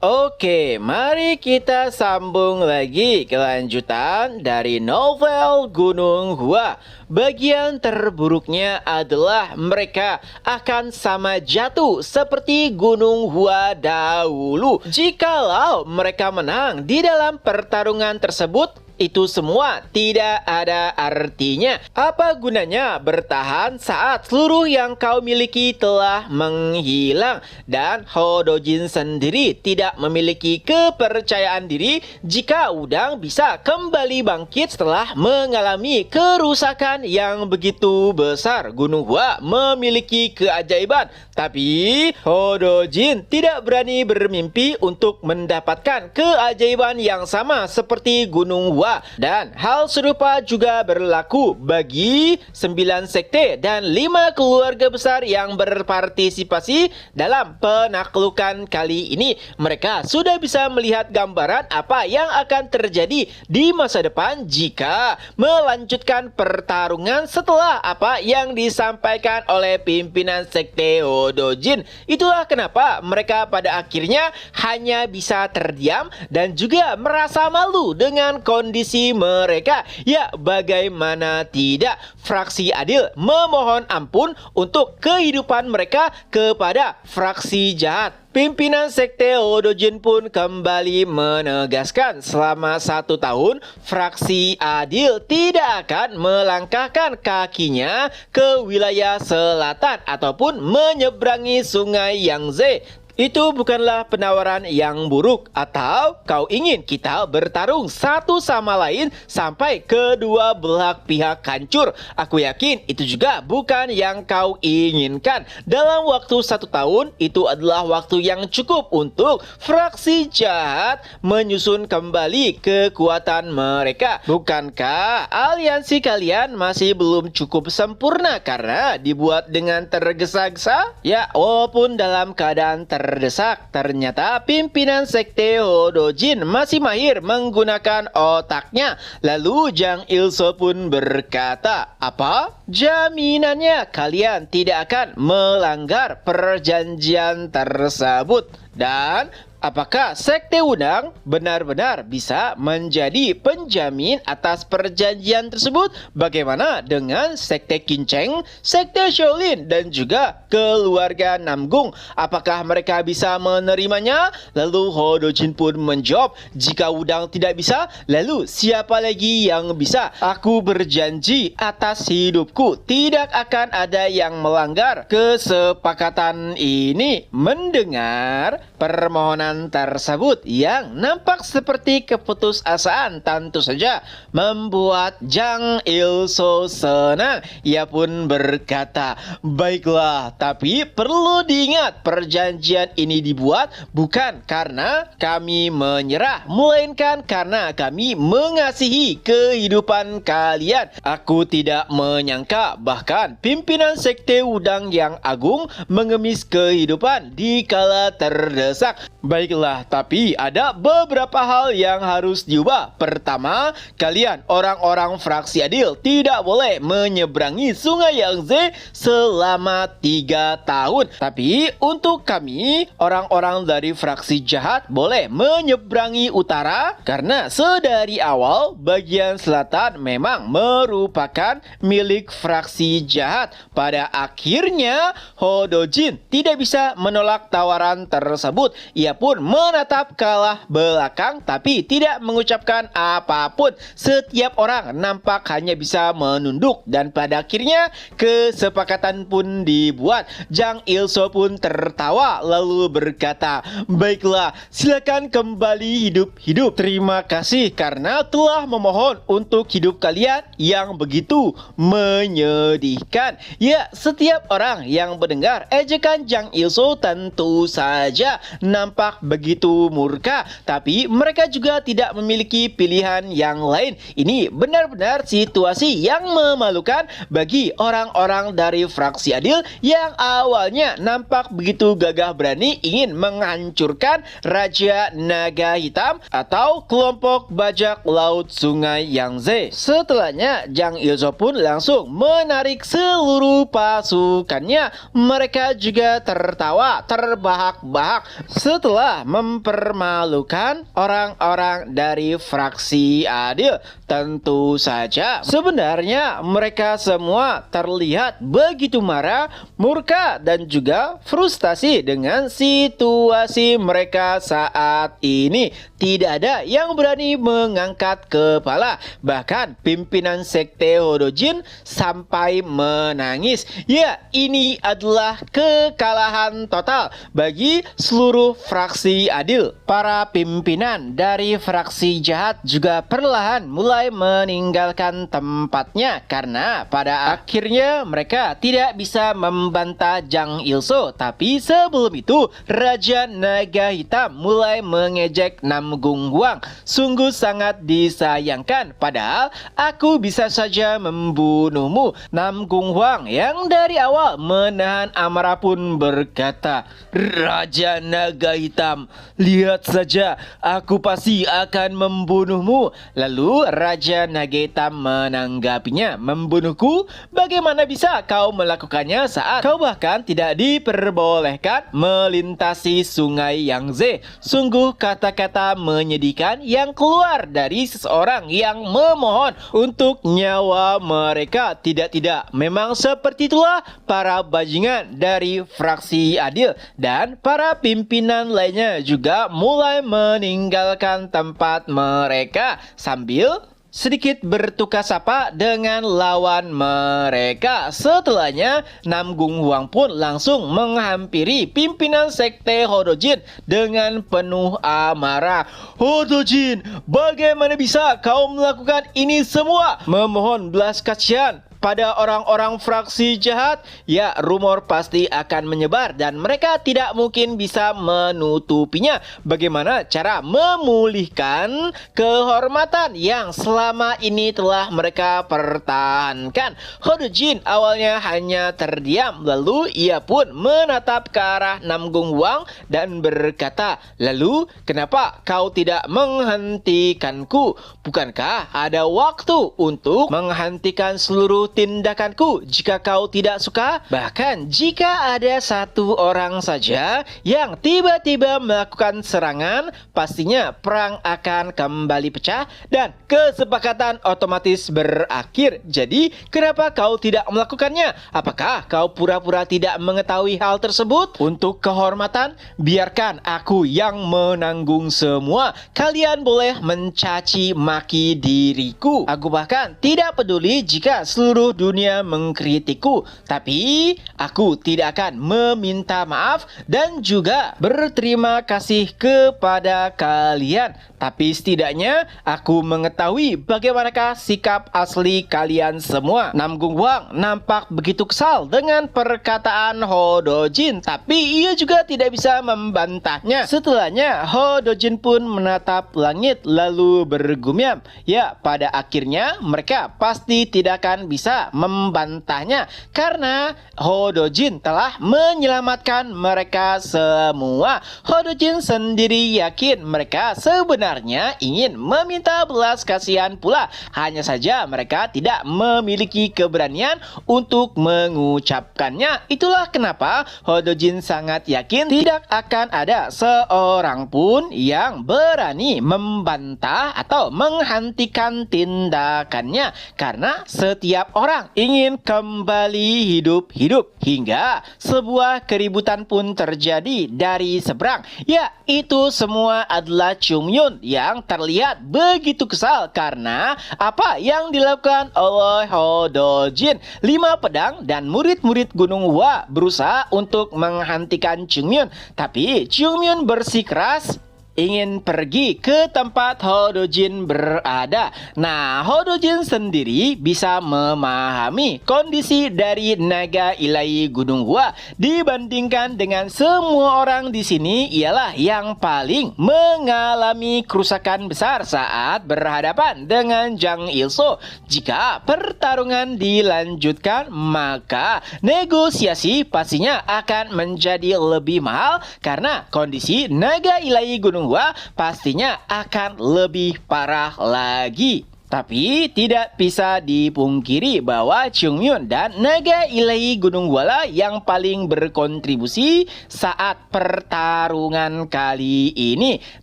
Oke, mari kita sambung lagi kelanjutan dari novel Gunung Hua. Bagian terburuknya adalah mereka akan sama jatuh seperti Gunung Hua dahulu. Jikalau mereka menang di dalam pertarungan tersebut, itu semua tidak ada artinya. Apa gunanya bertahan saat seluruh yang kau miliki telah menghilang? Dan Hodojin sendiri tidak memiliki kepercayaan diri jika udang bisa kembali bangkit setelah mengalami kerusakan yang begitu besar. Gunung Hua memiliki keajaiban, tapi Hodojin tidak berani bermimpi untuk mendapatkan keajaiban yang sama seperti Gunung Hua. Dan hal serupa juga berlaku bagi 9 sekte dan 5 keluarga besar yang berpartisipasi dalam penaklukan kali ini. Mereka sudah bisa melihat gambaran apa yang akan terjadi di masa depan jika melanjutkan pertarungan setelah apa yang disampaikan oleh pimpinan sekte Hodojin. Itulah kenapa mereka pada akhirnya hanya bisa terdiam dan juga merasa malu dengan kondisi mereka. Ya, bagaimana tidak, fraksi adil memohon ampun untuk kehidupan mereka kepada fraksi jahat. Pimpinan sekte Hodojin pun kembali menegaskan selama 1 tahun fraksi adil tidak akan melangkahkan kakinya ke wilayah selatan ataupun menyeberangi sungai Yangtze. Itu bukanlah penawaran yang buruk. Atau kau ingin kita bertarung satu sama lain sampai kedua belah pihak hancur? Aku yakin itu juga bukan yang kau inginkan. Dalam waktu 1 tahun, itu adalah waktu yang cukup untuk fraksi jahat menyusun kembali kekuatan mereka. Bukankah aliansi kalian masih belum cukup sempurna karena dibuat dengan tergesa-gesa? Ya, walaupun dalam keadaan terdesak, ternyata pimpinan sekte Hodojin masih mahir menggunakan otaknya. Lalu Jang Il-so pun berkata, apa? Jaminannya kalian tidak akan melanggar perjanjian tersebut. Dan apakah sekte Wudang benar-benar bisa menjadi penjamin atas perjanjian tersebut? Bagaimana dengan sekte Qincheng, sekte Shaolin, dan juga keluarga Namgung? Apakah mereka bisa menerimanya? Lalu Hodojin pun menjawab, jika Wudang tidak bisa, lalu siapa lagi yang bisa? Aku berjanji atas hidupku tidak akan ada yang melanggar kesepakatan ini. Mendengar permohonan tersebut yang nampak seperti keputusasaan tentu saja membuat Jang Il-so senang. Ia pun berkata, baiklah, tapi perlu diingat perjanjian ini dibuat bukan karena kami menyerah, melainkan karena kami mengasihi kehidupan kalian. Aku tidak menyangka bahkan pimpinan sekte Wudang yang agung mengemis kehidupan di kala terdesak. Baiklah, tapi ada beberapa hal yang harus diubah. Pertama, kalian orang-orang fraksi adil tidak boleh menyeberangi sungai Yangtze selama 3 tahun. Tapi untuk kami, orang-orang dari fraksi jahat boleh menyeberangi utara karena sedari awal bagian selatan memang merupakan milik fraksi jahat. Pada akhirnya, Hodojin tidak bisa menolak tawaran tersebut. Ia pun menatap kalah belakang tapi tidak mengucapkan apapun. Setiap orang nampak hanya bisa menunduk dan pada akhirnya kesepakatan pun dibuat. Jang Il-so pun tertawa lalu berkata, baiklah, silakan kembali hidup-hidup. Terima kasih karena telah memohon untuk hidup kalian yang begitu menyedihkan. Ya, setiap orang yang mendengar ejekan Jang Il-so tentu saja nampak begitu murka, tapi mereka juga tidak memiliki pilihan yang lain. Ini benar-benar situasi yang memalukan bagi orang-orang dari fraksi adil yang awalnya nampak begitu gagah berani ingin menghancurkan Raja Naga Hitam atau kelompok bajak laut Sungai Yangtze. Setelahnya, Jang Il-so pun langsung menarik seluruh pasukannya. Mereka juga tertawa terbahak-bahak setelah mempermalukan orang-orang dari fraksi Adil. Tentu saja, sebenarnya mereka semua terlihat begitu marah, murka, dan juga frustasi dengan situasi mereka saat ini. Tidak ada yang berani mengangkat kepala. Bahkan pimpinan sekte Hodojin sampai menangis. Ya, ini adalah kekalahan total bagi seluruh fraksi Adil. Para pimpinan dari fraksi jahat juga perlahan mulai meninggalkan tempatnya karena pada akhirnya mereka tidak bisa membantah Jang Il-so. Tapi sebelum itu, Raja Naga Hitam mulai mengejek Nam Gung Huang. Sungguh sangat disayangkan, padahal aku bisa saja membunuhmu. Nam Gung Huang yang dari awal menahan amarah pun berkata, Raja Naga Hitam, lihat saja, aku pasti akan membunuhmu. Lalu Raja Naga Hitam menanggapinya, membunuhku? Bagaimana bisa kau melakukannya saat kau bahkan tidak diperbolehkan melintasi sungai Yangtze? Sungguh kata-kata menyedihkan yang keluar dari seseorang yang memohon untuk nyawa mereka. Tidak, memang seperti itulah para bajingan dari fraksi Adil. Dan para pimpinan lainnya juga mulai meninggalkan tempat mereka sambil sedikit bertukar sapa dengan lawan mereka. Setelahnya, Nam Gung Huang pun langsung menghampiri pimpinan sekte Hodojin dengan penuh amarah. Hodojin, bagaimana bisa kau melakukan ini semua? Memohon belas kasihan pada orang-orang fraksi jahat. Ya, rumor pasti akan menyebar dan mereka tidak mungkin bisa menutupinya. Bagaimana cara memulihkan kehormatan yang selama ini telah mereka pertahankan? Hodojin awalnya hanya terdiam, lalu ia pun menatap ke arah Nam Gung Huang dan berkata, lalu kenapa kau tidak menghentikanku? Bukankah ada waktu untuk menghentikan seluruh tindakanku jika kau tidak suka? Bahkan jika ada satu orang saja yang tiba-tiba melakukan serangan, pastinya perang akan kembali pecah dan kesepakatan otomatis berakhir. Jadi kenapa kau tidak melakukannya? Apakah kau pura-pura tidak mengetahui hal tersebut? Untuk kehormatan, biarkan aku yang menanggung semua. Kalian boleh mencaci maki diriku. Aku bahkan tidak peduli jika seluruh dunia mengkritikku, tapi aku tidak akan meminta maaf dan juga berterima kasih kepada kalian. Tapi setidaknya aku mengetahui bagaimanakah sikap asli kalian semua. Nam Gung Huang nampak begitu kesal dengan perkataan Hodojin, tapi ia juga tidak bisa membantahnya. Setelahnya, Hodojin pun menatap langit lalu bergumam. Ya, pada akhirnya mereka pasti tidak akan bisa membantahnya karena Hodojin telah menyelamatkan mereka semua. Hodojin sendiri yakin mereka sebenarnya ingin meminta belas kasihan pula. Hanya saja mereka tidak memiliki keberanian untuk mengucapkannya. Itulah kenapa Hodojin sangat yakin tidak akan ada seorang pun yang berani membantah atau menghentikan tindakannya, karena setiap orang ingin kembali hidup-hidup hingga sebuah keributan pun terjadi dari seberang. Ya, itu semua adalah Chung Yun yang terlihat begitu kesal karena apa yang dilakukan oleh Hodojin. 5 pedang dan murid-murid Gunung Hua berusaha untuk menghentikan Chung Yun, tapi Chung Yun bersikeras ingin pergi ke tempat Hodojin berada. Nah, Hodojin sendiri bisa memahami kondisi dari naga ilahi Gunung Hua dibandingkan dengan semua orang di sini. Ialah yang paling mengalami kerusakan besar saat berhadapan dengan Jang Il-so. Jika pertarungan dilanjutkan, maka negosiasi pastinya akan menjadi lebih mahal karena kondisi naga ilahi Gunung Hua pastinya akan lebih parah lagi. Tapi tidak bisa dipungkiri bahwa Chungmyun dan naga ilahi Gunung Hua lah yang paling berkontribusi saat pertarungan kali ini.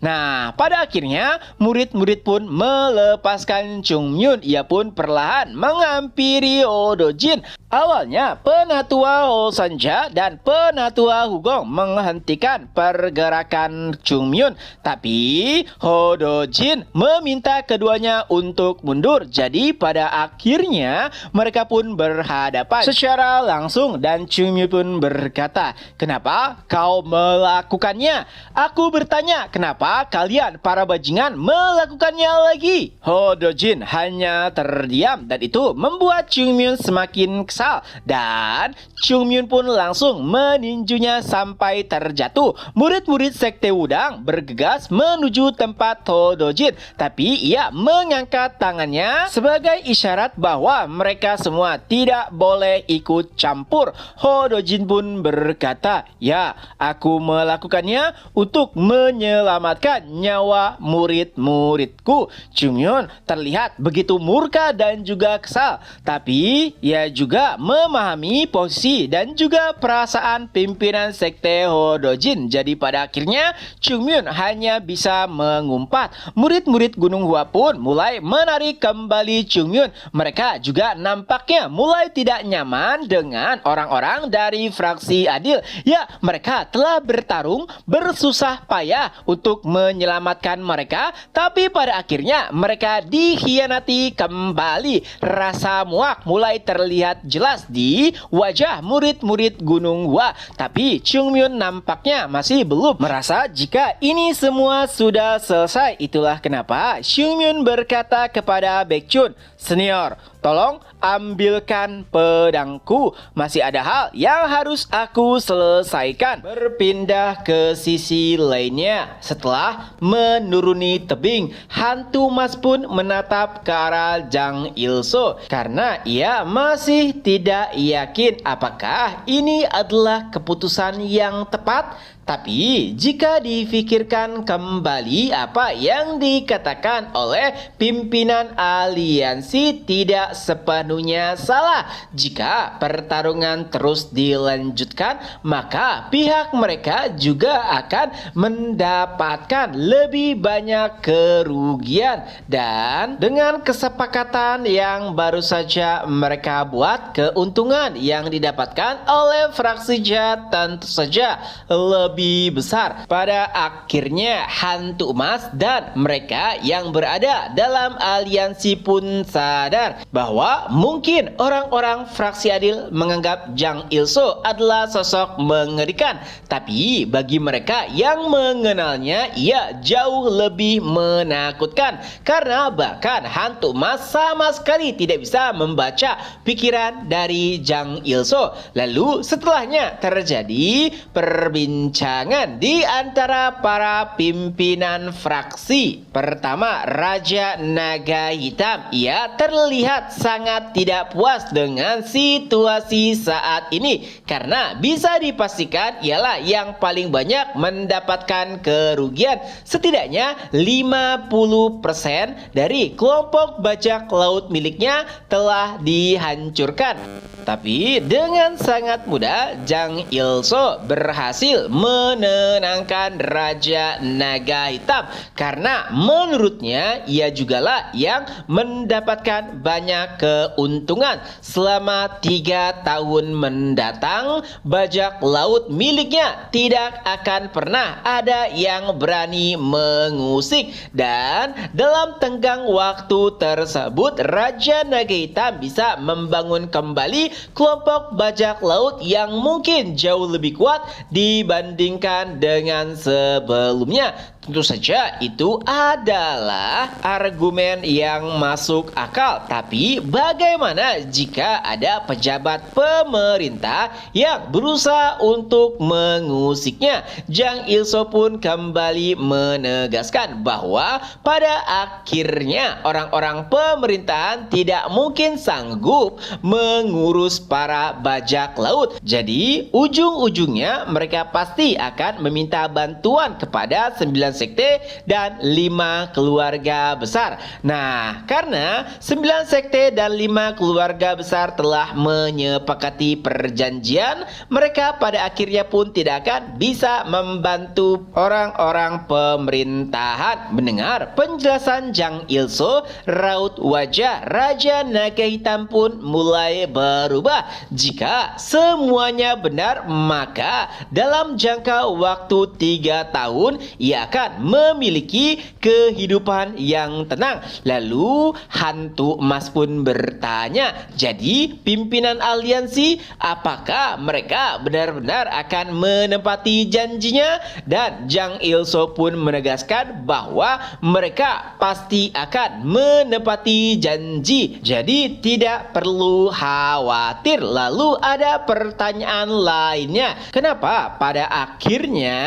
Nah, pada akhirnya murid-murid pun melepaskan Chungmyun. Ia pun perlahan menghampiri Hodojin. Awalnya Penatua Ho Sanja dan Penatua Hugong menghentikan pergerakan Chungmyun, tapi Hodojin meminta keduanya untuk mundur. Jadi pada akhirnya mereka pun berhadapan secara langsung dan Chungmyun pun berkata, "Kenapa kau melakukannya?" "Aku bertanya, kenapa kalian para bajingan melakukannya lagi?" Hodojin hanya terdiam dan itu membuat Chungmyun semakin kesal dan Chungmyun pun langsung meninjunya sampai terjatuh. Murid-murid sekte Wudang bergegas menuju tempat Hodojin, tapi ia mengangkat tangannya sebagai isyarat bahwa mereka semua tidak boleh ikut campur. Hodojin pun berkata, "Ya, aku melakukannya untuk menyelamatkan nyawa murid-muridku." Chungmyun terlihat begitu murka dan juga kesal, tapi ia juga memahami posisi dan juga perasaan pimpinan sekte Hodojin. Jadi pada akhirnya Chungmyun hanya bisa mengumpat. Murid-murid Gunung Hua pun mulai menarik kembali Chungmyun. Mereka juga nampaknya mulai tidak nyaman dengan orang-orang dari fraksi adil. Ya, mereka telah bertarung bersusah payah untuk menyelamatkan mereka, tapi pada akhirnya mereka dikhianati kembali. Rasa muak mulai terlihat jelas di wajah murid-murid Gunung Hua, tapi Chungmyun nampaknya masih belum merasa jika ini semua sudah selesai. Itulah kenapa Chungmyun berkata kepada Baekchun, "Senior, tolong ambilkan pedangku. Masih ada hal yang harus aku selesaikan." Berpindah ke sisi lainnya, setelah menuruni tebing, hantu Mas pun menatap ke arah Jang Il-so karena ia masih tidak yakin apakah ini adalah keputusan yang tepat. Tapi jika difikirkan kembali, apa yang dikatakan oleh pimpinan aliansi tidak sepenuhnya salah. Jika pertarungan terus dilanjutkan, maka pihak mereka juga akan mendapatkan lebih banyak kerugian. Dan dengan kesepakatan yang baru saja mereka buat, keuntungan yang didapatkan oleh fraksi jahat tentu saja lebih besar. Pada akhirnya hantu emas dan mereka yang berada dalam aliansi pun sadar bahwa mungkin orang-orang fraksi adil menganggap Jang Il-so adalah sosok mengerikan, tapi bagi mereka yang mengenalnya ia jauh lebih menakutkan karena bahkan hantu emas sama sekali tidak bisa membaca pikiran dari Jang Il-so. Lalu setelahnya terjadi perbincangan di antara para pimpinan fraksi. Pertama, Raja Naga Hitam. Ia terlihat sangat tidak puas dengan situasi saat ini karena bisa dipastikan ialah yang paling banyak mendapatkan kerugian. Setidaknya 50% dari kelompok bajak laut miliknya telah dihancurkan. Tapi dengan sangat mudah Jang Il-so berhasil menenangkan Raja Naga Hitam karena menurutnya ia jugalah yang mendapatkan banyak keuntungan. Selama 3 tahun mendatang, bajak laut miliknya tidak akan pernah ada yang berani mengusik, dan dalam tenggang waktu tersebut Raja Naga Hitam bisa membangun kembali kelompok bajak laut yang mungkin jauh lebih kuat dibandingkan dengan sebelumnya. Tentu saja itu adalah argumen yang masuk akal. Tapi bagaimana jika ada pejabat pemerintah yang berusaha untuk mengusiknya? Jang Il-so pun kembali menegaskan bahwa pada akhirnya orang-orang pemerintahan tidak mungkin sanggup mengurus para bajak laut. Jadi ujung-ujungnya mereka pasti pasti akan meminta bantuan kepada 9 sekte dan 5 keluarga besar. Nah, karena 9 sekte dan 5 keluarga besar telah menyepakati perjanjian, mereka pada akhirnya pun tidak akan bisa membantu orang-orang pemerintahan. Mendengar penjelasan Jang Il-so, raut wajah Raja Naga Hitam pun mulai berubah. Jika semuanya benar, maka dalam jangka waktu 3 tahun ia akan memiliki kehidupan yang tenang. Lalu hantu emas pun bertanya, jadi pimpinan aliansi, apakah mereka benar-benar akan menepati janjinya? Dan Jang Il-so pun menegaskan bahwa mereka pasti akan menepati janji, jadi tidak perlu khawatir. Lalu ada pertanyaan lainnya, kenapa pada akhirnya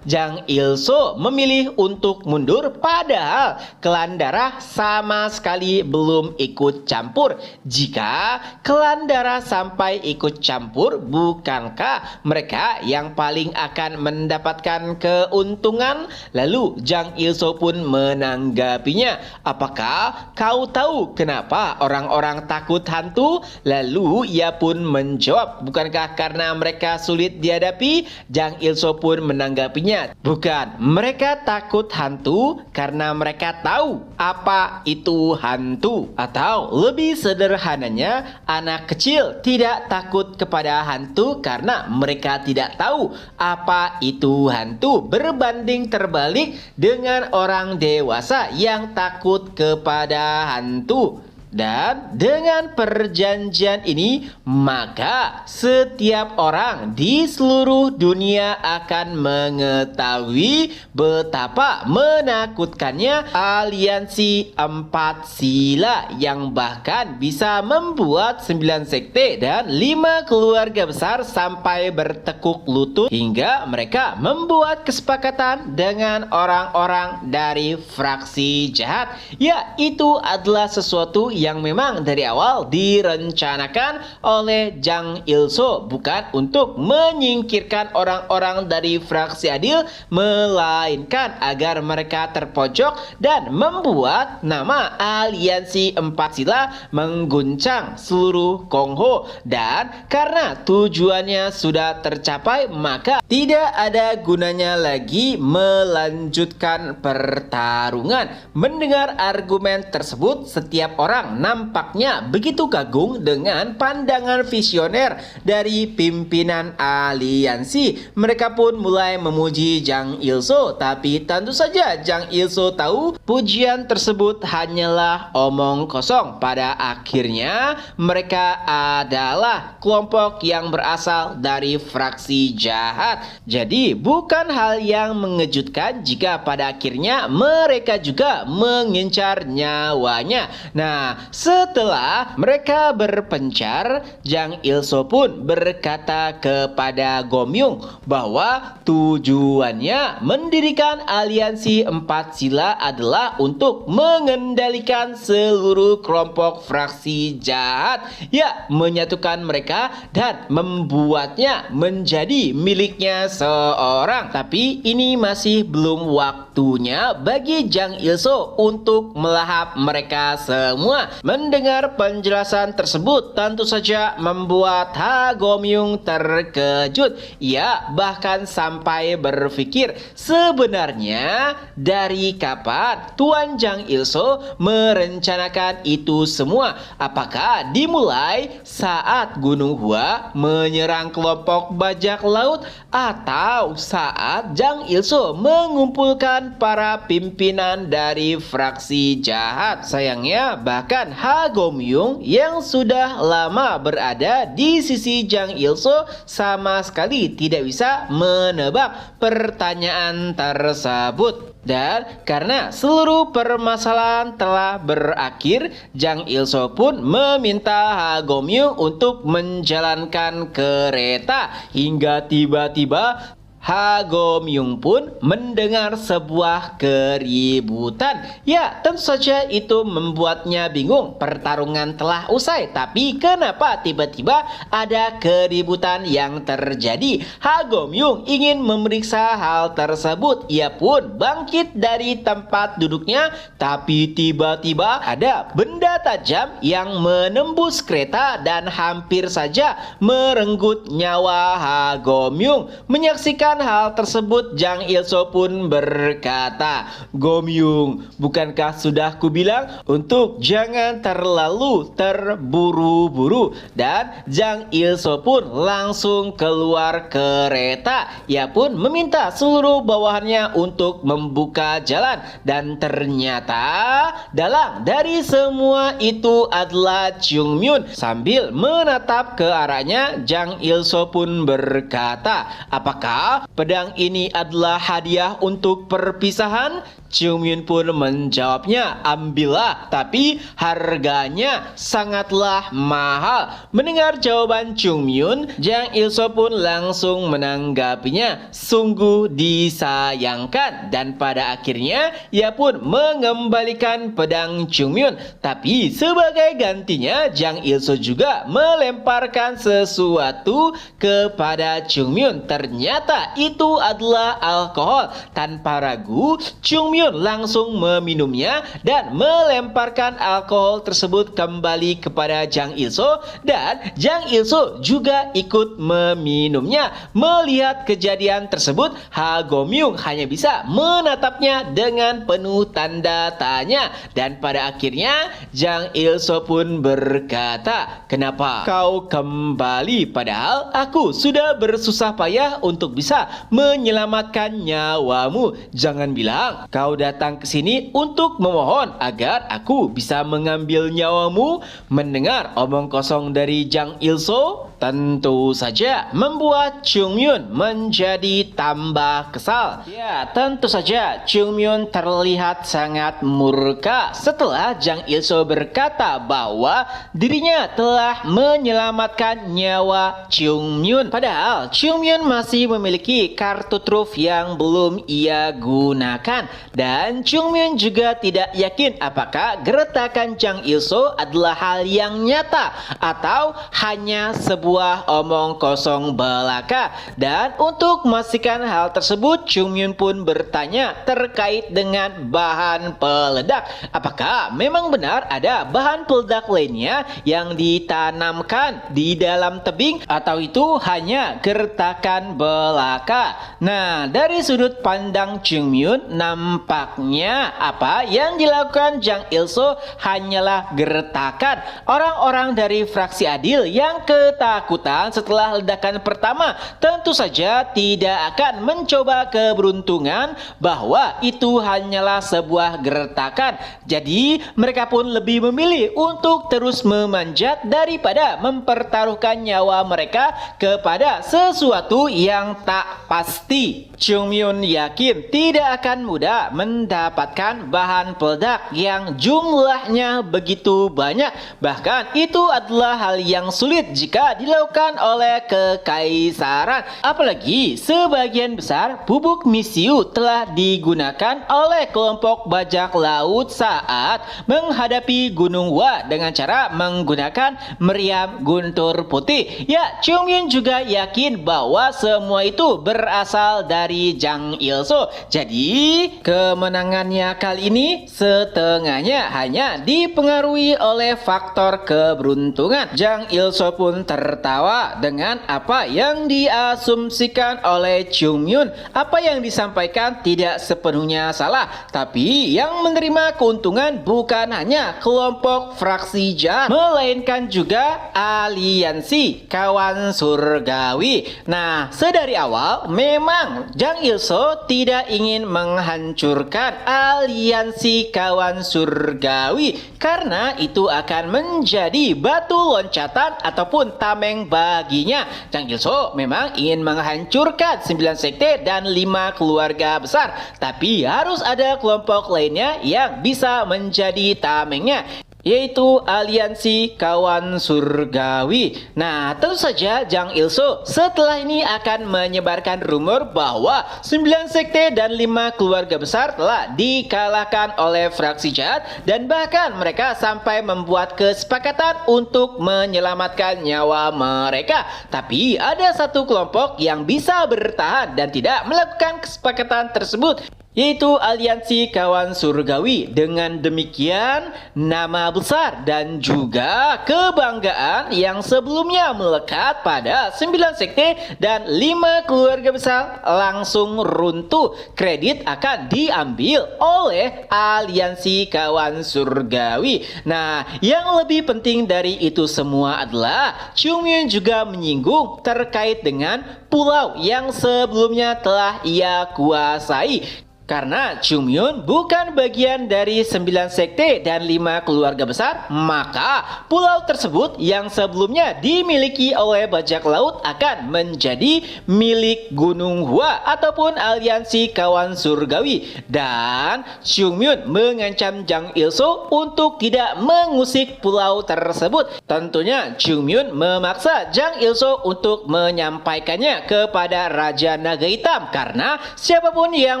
Jang Il-so memilih untuk mundur padahal klan darah sama sekali belum ikut campur? Jika klan darah sampai ikut campur, bukankah mereka yang paling akan mendapatkan keuntungan? Lalu Jang Il-so pun menanggapinya, apakah kau tahu kenapa orang-orang takut hantu? Lalu ia pun menjawab, bukankah karena mereka sulit dihadapi? Jang Il-so pun menanggapinya, bukan, mereka takut hantu karena mereka tahu apa itu hantu. Atau lebih sederhananya, anak kecil tidak takut kepada hantu karena mereka tidak tahu apa itu hantu, berbanding terbalik dengan orang dewasa yang takut kepada hantu. Dan dengan perjanjian ini, maka setiap orang di seluruh dunia akan mengetahui betapa menakutkannya aliansi 4 sila yang bahkan bisa membuat 9 sekte dan 5 keluarga besar sampai bertekuk lutut hingga mereka membuat kesepakatan dengan orang-orang dari fraksi jahat. Ya, itu adalah sesuatu yang memang dari awal direncanakan oleh Jang Il-so, bukan untuk menyingkirkan orang-orang dari fraksi adil, melainkan agar mereka terpojok dan membuat nama aliansi 4 sila mengguncang seluruh Kongho. Dan karena tujuannya sudah tercapai, maka tidak ada gunanya lagi melanjutkan pertarungan. Mendengar argumen tersebut, setiap orang nampaknya begitu kagum dengan pandangan visioner dari pimpinan aliansi. Mereka pun mulai memuji Jang Il-so, tapi tentu saja Jang Il-so tahu pujian tersebut hanyalah omong kosong. Pada akhirnya mereka adalah kelompok yang berasal dari fraksi jahat. Jadi bukan hal yang mengejutkan jika pada akhirnya mereka juga mengincar nyawanya. Nah, setelah mereka berpencar, Jang Il-so pun berkata kepada Gomyung bahwa tujuannya mendirikan aliansi 4 sila adalah untuk mengendalikan seluruh kelompok fraksi jahat, ya, menyatukan mereka dan membuatnya menjadi miliknya seorang. Tapi ini masih belum waktunya bagi Jang Il-so untuk melahap mereka semua. Mendengar penjelasan tersebut tentu saja membuat Ha Gomyung terkejut. Ia bahkan sampai berpikir, sebenarnya dari kapan Tuan Jang Il-so merencanakan itu semua? Apakah dimulai saat Gunung Hua menyerang kelompok bajak laut, atau saat Jang Il-so mengumpulkan para pimpinan dari fraksi jahat? Sayangnya bahkan Ha Gomyung yang sudah lama berada di sisi Jang Il-so sama sekali tidak bisa menebak pertanyaan tersebut. Dan karena seluruh permasalahan telah berakhir, Jang Il-so pun meminta Ha Gomyung untuk menjalankan kereta hingga tiba-tiba Ha Go Myung pun mendengar sebuah keributan. Ya, tentu saja itu membuatnya bingung. Pertarungan telah usai, tapi kenapa tiba-tiba ada keributan yang terjadi? Ha Go Myung ingin memeriksa hal tersebut. Ia pun bangkit dari tempat duduknya, tapi tiba-tiba ada benda tajam yang menembus kereta dan hampir saja merenggut nyawa Ha Go Myung. Menyaksikan hal tersebut, Jang Il-so pun berkata, "Go Myung, bukankah sudah kubilang untuk jangan terlalu terburu-buru?" Dan Jang Il-so pun langsung keluar kereta. Ia pun meminta seluruh bawahannya untuk membuka jalan, dan ternyata dalang dari semua itu adalah Chung Myun. Sambil menatap ke arahnya, Jang Il-so pun berkata, "Apakah pedang ini adalah hadiah untuk perpisahan?" Chung Myun pun menjawabnya, "Ambillah, tapi harganya sangatlah mahal." Mendengar jawaban Chung Myun, Jang Il-so pun langsung menanggapinya, "Sungguh disayangkan." Dan pada akhirnya ia pun mengembalikan pedang Chung Myun. Tapi sebagai gantinya, Jang Il-so juga melemparkan sesuatu kepada Chung Myun. Ternyata itu adalah alkohol. Tanpa ragu, Chung Myun langsung meminumnya dan melemparkan alkohol tersebut kembali kepada Jang Il-so, dan Jang Il-so juga ikut meminumnya. Melihat kejadian tersebut, Ha Go Myung hanya bisa menatapnya dengan penuh tanda tanya, dan pada akhirnya Jang Il-so pun berkata, "Kenapa kau kembali padahal aku sudah bersusah payah untuk bisa menyelamatkan nyawamu? Jangan bilang kau datang ke sini untuk memohon agar aku bisa mengambil nyawamu." Mendengar omong kosong dari Jang Il-so, tentu saja membuat Chung Myun menjadi tambah kesal. Ya, tentu saja Chung Myun terlihat sangat murka setelah Jang Il-so berkata bahwa dirinya telah menyelamatkan nyawa Chung Myun. Padahal Chung Myun masih memiliki kartu truf yang belum ia gunakan. Dan Chung Myun juga tidak yakin apakah gertakan Jang Il-so adalah hal yang nyata atau hanya sebuah omong kosong belaka. Dan untuk memastikan hal tersebut, Chung Myun pun bertanya terkait dengan bahan peledak. Apakah memang benar ada bahan peledak lainnya yang ditanamkan di dalam tebing, atau itu hanya gertakan belaka? Nah, dari sudut pandang Chung Myun, nampaknya apa yang dilakukan Jang Il-so hanyalah gertakan. Orang-orang dari fraksi adil yang ketakutan setelah ledakan pertama tentu saja tidak akan mencoba keberuntungan bahwa itu hanyalah sebuah gertakan. Jadi mereka pun lebih memilih untuk terus memanjat daripada mempertaruhkan nyawa mereka kepada sesuatu yang tak pasti. Chung Myun yakin tidak akan mudah mendapatkan bahan peledak yang jumlahnya begitu banyak. Bahkan itu adalah hal yang sulit jika dilakukan oleh kekaisaran. Apalagi sebagian besar bubuk misiu telah digunakan oleh kelompok bajak laut saat menghadapi Gunung Hua dengan cara menggunakan meriam guntur putih. Ya, Chung Myun juga yakin bahwa semua itu berasal dari Jang Il-so. Jadi kemenangannya kali ini setengahnya hanya dipengaruhi oleh faktor keberuntungan. Jang Il-so pun tertawa dengan apa yang diasumsikan oleh Chung Myun. Apa yang disampaikan tidak sepenuhnya salah, tapi yang menerima keuntungan bukan hanya kelompok fraksi jahat, melainkan juga aliansi kawan surgawi. Nah, sedari awal memang Jang Il-so tidak ingin menghancurkan aliansi kawan surgawi karena itu akan menjadi batu loncatan ataupun tameng baginya. Jang Il-so memang ingin menghancurkan 9 sekte dan 5 keluarga besar, tapi harus ada kelompok lainnya yang bisa menjadi tamengnya. yaitu aliansi kawan surgawi. Nah, tentu saja Jang Il-soo setelah ini akan menyebarkan rumor bahwa 9 sekte dan 5 keluarga besar telah dikalahkan oleh fraksi jahat, dan bahkan mereka sampai membuat kesepakatan untuk menyelamatkan nyawa mereka. Tapi ada satu kelompok yang bisa bertahan dan tidak melakukan kesepakatan tersebut, yaitu aliansi kawan surgawi. Dengan demikian, nama besar dan juga kebanggaan yang sebelumnya melekat pada 9 sekte dan 5 keluarga besar langsung runtuh. Kredit akan diambil oleh aliansi kawan surgawi. Nah, yang lebih penting dari itu semua adalah Chungmyun juga menyinggung terkait dengan pulau yang sebelumnya telah ia kuasai. Karena Chungmyun bukan bagian dari 9 sekte dan 5 keluarga besar, maka pulau tersebut yang sebelumnya dimiliki oleh bajak laut akan menjadi milik Gunung Hua ataupun aliansi kawan surgawi. Dan Chungmyun mengancam Jang Il-soo untuk tidak mengusik pulau tersebut. Tentunya Chungmyun memaksa Jang Il-soo untuk menyampaikannya kepada Raja Naga Hitam, karena siapapun yang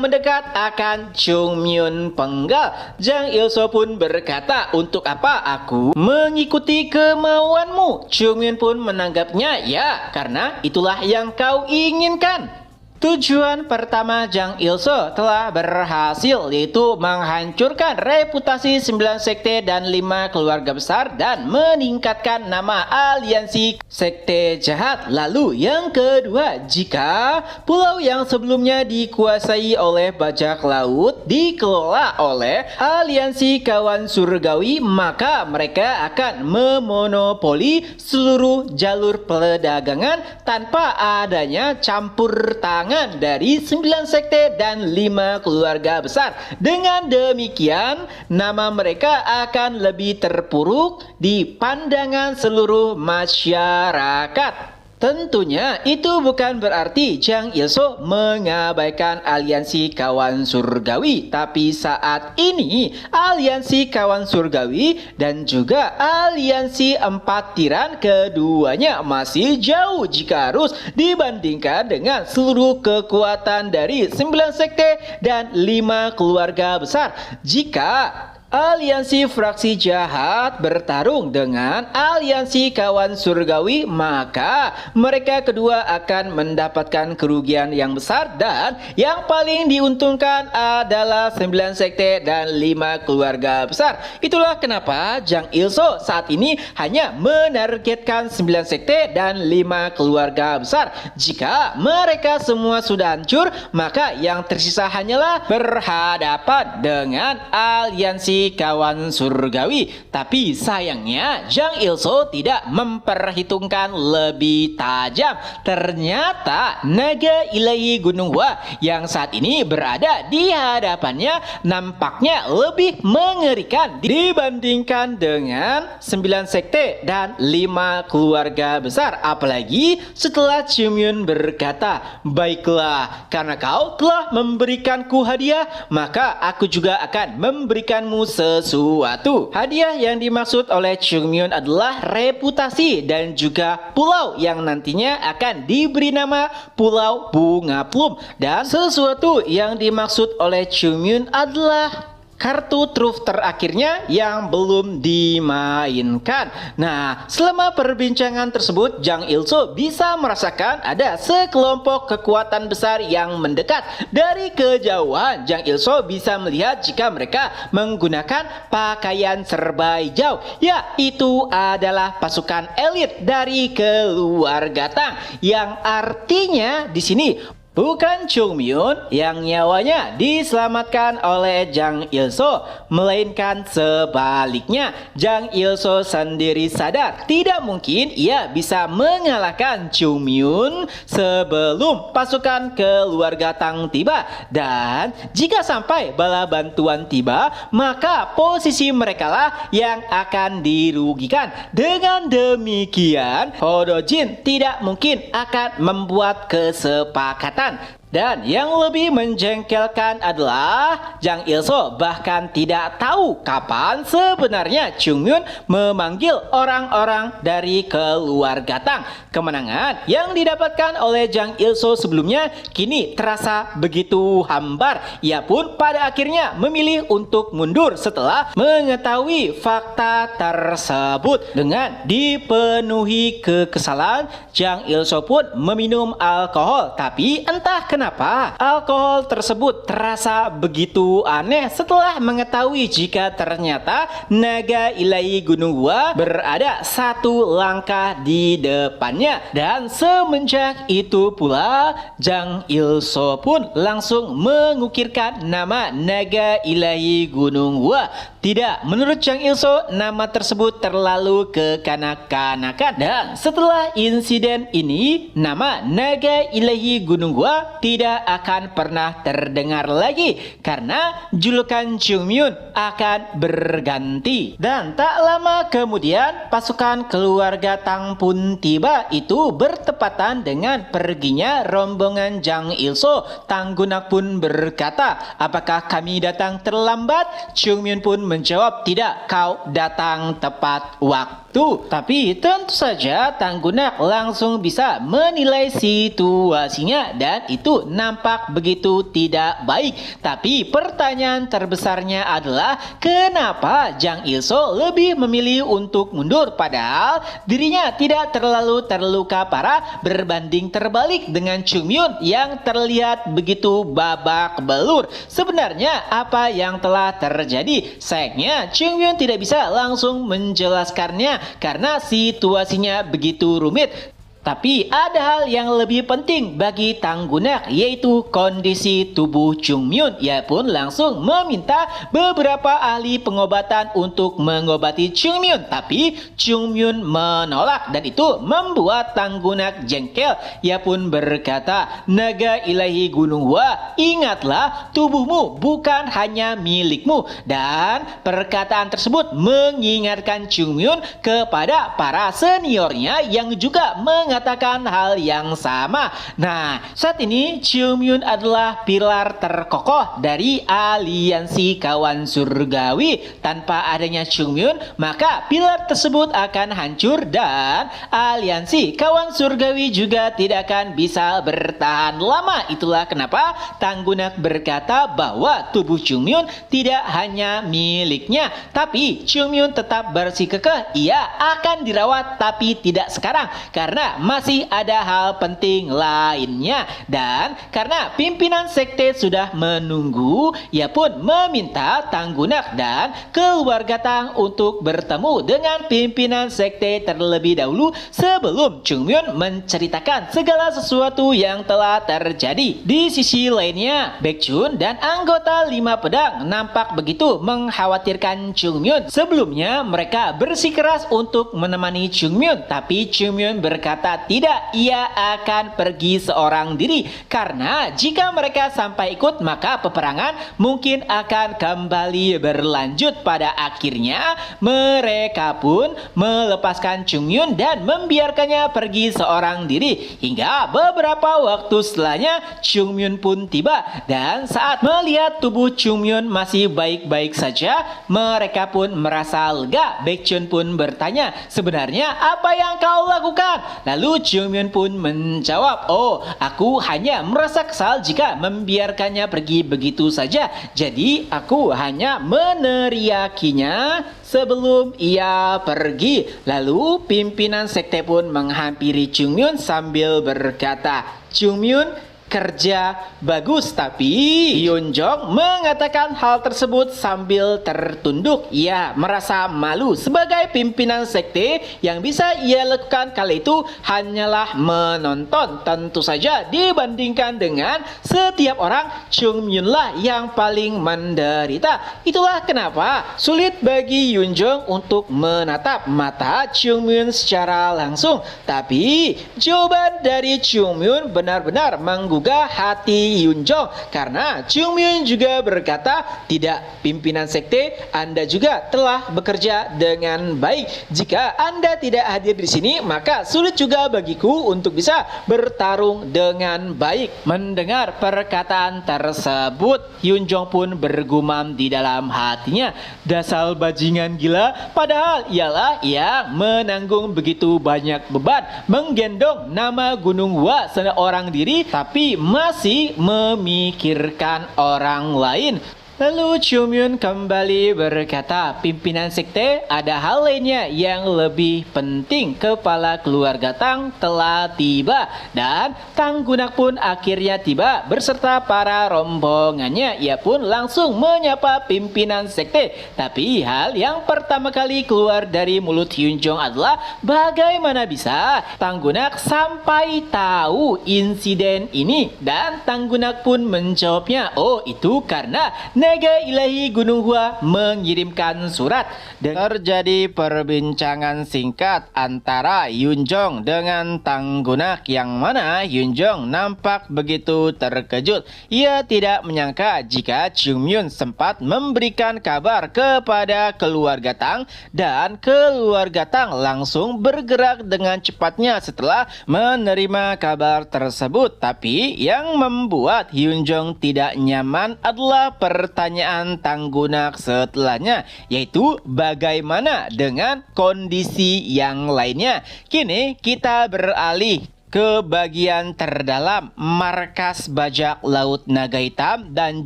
mendekat akan Chungmyun penggal. Jang Il-soo pun berkata, "Untuk apa aku mengikuti kemauanmu?" Chungmyun pun menanggapnya, "Ya, karena itulah yang kau inginkan." Tujuan pertama Jang Il-soo telah berhasil, yaitu menghancurkan reputasi 9 sekte dan 5 keluarga besar dan meningkatkan nama aliansi sekte jahat. Lalu yang kedua, jika pulau yang sebelumnya dikuasai oleh bajak laut dikelola oleh aliansi kawan surgawi, maka mereka akan memonopoli seluruh jalur perdagangan tanpa adanya campur tangan dari 9 sekte dan 5 keluarga besar. Dengan demikian, nama mereka akan lebih terpuruk di pandangan seluruh masyarakat. Tentunya itu bukan berarti Jang Il-soo mengabaikan aliansi kawan surgawi, tapi saat ini aliansi kawan surgawi dan juga aliansi empat tiran keduanya masih jauh jika harus dibandingkan dengan seluruh kekuatan dari 9 sekte dan 5 keluarga besar. Jika aliansi fraksi jahat bertarung dengan aliansi kawan surgawi, maka mereka kedua akan mendapatkan kerugian yang besar, dan yang paling diuntungkan adalah 9 sekte dan 5 keluarga besar. Itulah kenapa Jang Il-soo saat ini hanya menargetkan 9 sekte dan 5 keluarga besar. Jika mereka semua sudah hancur, maka yang tersisa hanyalah berhadapan dengan aliansi kawan surgawi. Tapi sayangnya Jang Il-soo tidak memperhitungkan lebih tajam. Ternyata naga ilahi Gunung Hua yang saat ini berada di hadapannya nampaknya lebih mengerikan dibandingkan dengan 9 sekte dan 5 keluarga besar. Apalagi setelah Chungmyun berkata, "Baiklah, karena kau telah memberikanku hadiah, maka aku juga akan memberikanmu sesuatu." Hadiah yang dimaksud oleh Chungmyun adalah reputasi dan juga pulau yang nantinya akan diberi nama Pulau Bunga Plum. Dan sesuatu yang dimaksud oleh Chungmyun adalah kartu truf terakhirnya yang belum dimainkan. Nah, selama perbincangan tersebut, Jang Il-soo bisa merasakan ada sekelompok kekuatan besar yang mendekat. Dari kejauhan, Jang Il-soo bisa melihat jika mereka menggunakan pakaian serba hijau. Ya, itu adalah pasukan elit dari keluarga Tang, yang artinya di sini bukan Chungmyun yang nyawanya diselamatkan oleh Jang Il-soo, melainkan sebaliknya. Jang Il-soo sendiri sadar tidak mungkin ia bisa mengalahkan Chungmyun sebelum pasukan keluarga Tang tiba. Dan jika sampai bala bantuan tiba, maka posisi mereka lah yang akan dirugikan. Dengan demikian, Hodo Jin tidak mungkin akan membuat kesepakatan. Dan yang lebih menjengkelkan adalah Jang Il-soo bahkan tidak tahu kapan sebenarnya Chung Myun memanggil orang-orang dari keluarga Tang. Kemenangan yang didapatkan oleh Jang Il-soo sebelumnya kini terasa begitu hambar. Ia pun pada akhirnya memilih untuk mundur setelah mengetahui fakta tersebut. Dengan dipenuhi kekesalan, Jang Il-soo pun meminum alkohol. Tapi entah kenapa alkohol tersebut terasa begitu aneh setelah mengetahui jika ternyata naga ilahi Gunung Gua berada satu langkah di depannya. Dan semenjak itu pula Jang Il-soo pun langsung mengukirkan nama naga ilahi Gunung Gua. Tidak, menurut Jang Il-soo nama tersebut terlalu kekanak-kanakan. Dan setelah insiden ini, nama naga ilahi Gunung Gua tidak akan pernah terdengar lagi karena julukan Chung Myun akan berganti. Dan tak lama kemudian pasukan keluarga Tang pun tiba. Itu bertepatan dengan perginya rombongan Jang Il-soo. Tang Gunak pun berkata, "Apakah kami datang terlambat?" Chung Myun pun menjawab, "Tidak, kau datang tepat waktu." Tapi tentu saja Tang Gunak langsung bisa menilai situasinya dan itu nampak begitu tidak baik. Tapi pertanyaan terbesarnya adalah kenapa Jang Il-soo lebih memilih untuk mundur padahal dirinya tidak terlalu terluka parah berbanding terbalik dengan Chung Myun yang terlihat begitu babak belur. Sebenarnya apa yang telah terjadi? Sayangnya Chung Myun tidak bisa langsung menjelaskannya karena situasinya begitu rumit. Tapi ada hal yang lebih penting bagi Tang Gunak, yaitu kondisi tubuh Chung Myun. Ia pun langsung meminta beberapa ahli pengobatan untuk mengobati Chung Myun. Tapi Chung Myun menolak dan itu membuat Tang Gunak jengkel. Ia pun berkata, "Naga ilahi Gunung Gua, ingatlah tubuhmu bukan hanya milikmu." Dan perkataan tersebut mengingatkan Chung Myun kepada para seniornya yang juga mengatakan hal yang sama. Nah, saat ini Chung Myun adalah pilar terkokoh dari aliansi kawan surgawi. Tanpa adanya Chung Myun, maka pilar tersebut akan hancur dan aliansi kawan surgawi juga tidak akan bisa bertahan lama. Itulah kenapa Tang Gunak berkata bahwa tubuh Chung Myun tidak hanya miliknya, tapi Chung Myun tetap bersikukuh. Ia akan dirawat tapi tidak sekarang karena masih ada hal penting lainnya. Dan karena pimpinan sekte sudah menunggu, ia pun meminta Tang Gunak dan keluarga Tang untuk bertemu dengan pimpinan sekte terlebih dahulu sebelum Chung Myun menceritakan segala sesuatu yang telah terjadi. Di sisi lainnya, Baekjun dan anggota 5 pedang nampak begitu mengkhawatirkan Chung Myun. Sebelumnya mereka bersikeras untuk menemani Chung Myun, tapi Chung Myun berkata tidak, ia akan pergi seorang diri karena jika mereka sampai ikut maka peperangan mungkin akan kembali berlanjut. Pada akhirnya mereka pun melepaskan Chung Myun dan membiarkannya pergi seorang diri. Hingga beberapa waktu setelahnya Chung Myun pun tiba dan saat melihat tubuh Chung Myun masih baik-baik saja, mereka pun merasa lega. Baekjun pun bertanya, "Sebenarnya apa yang kau lakukan?" Lalu Chung Myun pun menjawab, "Oh, aku hanya merasa kesal jika membiarkannya pergi begitu saja. Jadi aku hanya meneriakinya sebelum ia pergi." Lalu pimpinan sekte pun menghampiri Chung Myun sambil berkata, "Chung Myun, kerja bagus." Tapi Hyun Jong mengatakan hal tersebut sambil tertunduk. Ia merasa malu sebagai pimpinan sekte. Yang bisa ia lakukan kali itu hanyalah menonton. Tentu saja dibandingkan dengan setiap orang, Chung Myun lah yang paling menderita. Itulah kenapa sulit bagi Hyun Jong untuk menatap mata Chung Myun secara langsung. Tapi jawaban dari Chung Myun benar-benar menggugah menggugah hati Yunjong karena Chungmyun juga berkata, "Tidak, pimpinan sekte, Anda juga telah bekerja dengan baik. Jika Anda tidak hadir di sini, maka sulit juga bagiku untuk bisa bertarung dengan baik." Mendengar perkataan tersebut, Yunjong pun bergumam di dalam hatinya, "Dasar bajingan gila, padahal ialah yang menanggung begitu banyak beban, menggendong nama Gunung Hua seorang diri, tapi masih memikirkan orang lain." Lalu Chungmyun kembali berkata, "Pimpinan sekte, ada hal lainnya yang lebih penting. Kepala keluarga Tang telah tiba." Dan Tang Gunak pun akhirnya tiba beserta para rombongannya. Ia pun langsung menyapa pimpinan sekte. Tapi hal yang pertama kali keluar dari mulut Yunjong adalah, bagaimana bisa Tang Gunak sampai tahu insiden ini? Dan Tang Gunak pun menjawabnya, "Oh, itu karena Naga Ilahi Gunung Hua mengirimkan surat." Terjadi perbincangan singkat antara Yunjong dengan Tang Gunak, yang mana Yunjong nampak begitu terkejut. Ia tidak menyangka jika Chungmyun sempat memberikan kabar kepada keluarga Tang, dan keluarga Tang langsung bergerak dengan cepatnya setelah menerima kabar tersebut. Tapi yang membuat Yunjong tidak nyaman adalah pertanyaan Tang Gunak setelahnya, yaitu bagaimana dengan kondisi yang lainnya. Kini kita beralih ke bagian terdalam markas bajak laut Naga Hitam dan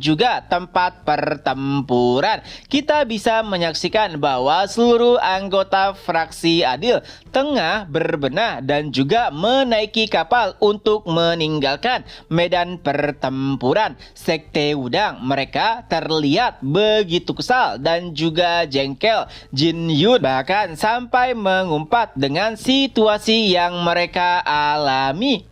juga tempat pertempuran. Kita bisa menyaksikan bahwa seluruh anggota fraksi Adil tengah berbenah dan juga menaiki kapal untuk meninggalkan medan pertempuran. Sekte Wudang, mereka terlihat begitu kesal dan juga jengkel. Jin Yun bahkan sampai mengumpat dengan situasi yang mereka alami.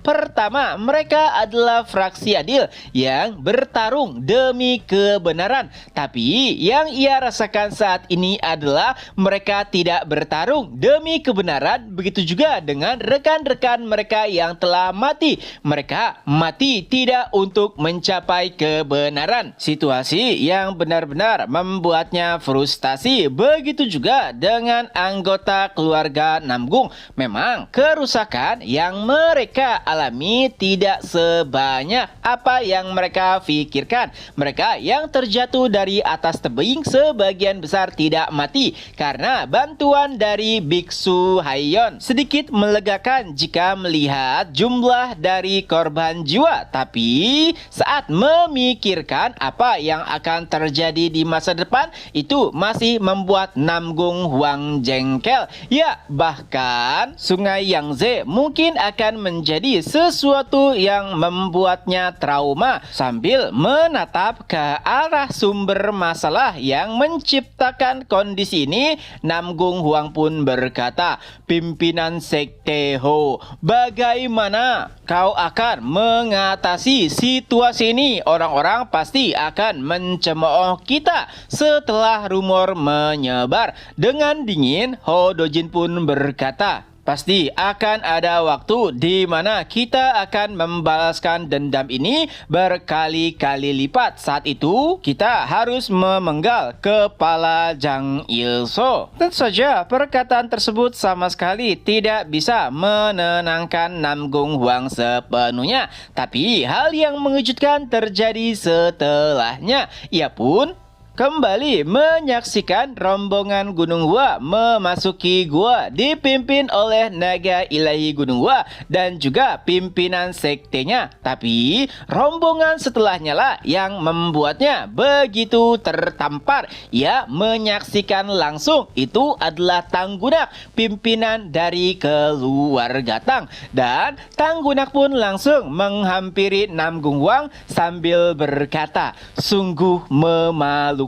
Pertama, mereka adalah fraksi Adil yang bertarung demi kebenaran. Tapi yang ia rasakan saat ini adalah mereka tidak bertarung demi kebenaran. Begitu juga dengan rekan-rekan mereka yang telah mati. Mereka mati tidak untuk mencapai kebenaran. Situasi yang benar-benar membuatnya frustasi. Begitu juga dengan anggota keluarga Namgung. Memang kerusakan yang mereka alami tidak sebanyak apa yang mereka pikirkan. Mereka yang terjatuh dari atas tebing sebagian besar tidak mati karena bantuan dari Biksu Haiyon. Sedikit melegakan jika melihat jumlah dari korban jiwa, tapi saat memikirkan apa yang akan terjadi di masa depan, itu masih membuat Namgung Huang jengkel. Ya, bahkan Sungai Yangtze mungkin akan menjadi sesuatu yang membuatnya trauma. Sambil menatap ke arah sumber masalah yang menciptakan kondisi ini, Namgung Huang pun berkata, "Pimpinan Sekte Ho, bagaimana kau akan mengatasi situasi ini? Orang-orang pasti akan mencemooh kita." Setelah rumor menyebar, dengan dingin Ho Dojin pun berkata, "Pasti akan ada waktu di mana kita akan membalaskan dendam ini berkali-kali lipat. Saat itu, kita harus memenggal kepala Jang Il-so." Tentu saja, perkataan tersebut sama sekali tidak bisa menenangkan Namgung Huang sepenuhnya. Tapi hal yang mengejutkan terjadi setelahnya. Ia pun kembali menyaksikan rombongan Gunung Hua memasuki gua dipimpin oleh Naga Ilahi Gunung Hua dan juga pimpinan sektenya. Tapi rombongan setelahnya lah yang membuatnya begitu tertampar. Ia menyaksikan langsung itu adalah Tang Gunak, pimpinan dari keluarga Tang. Dan Tang Gunak pun langsung menghampiri Namgung Huang sambil berkata, "Sungguh memalukan.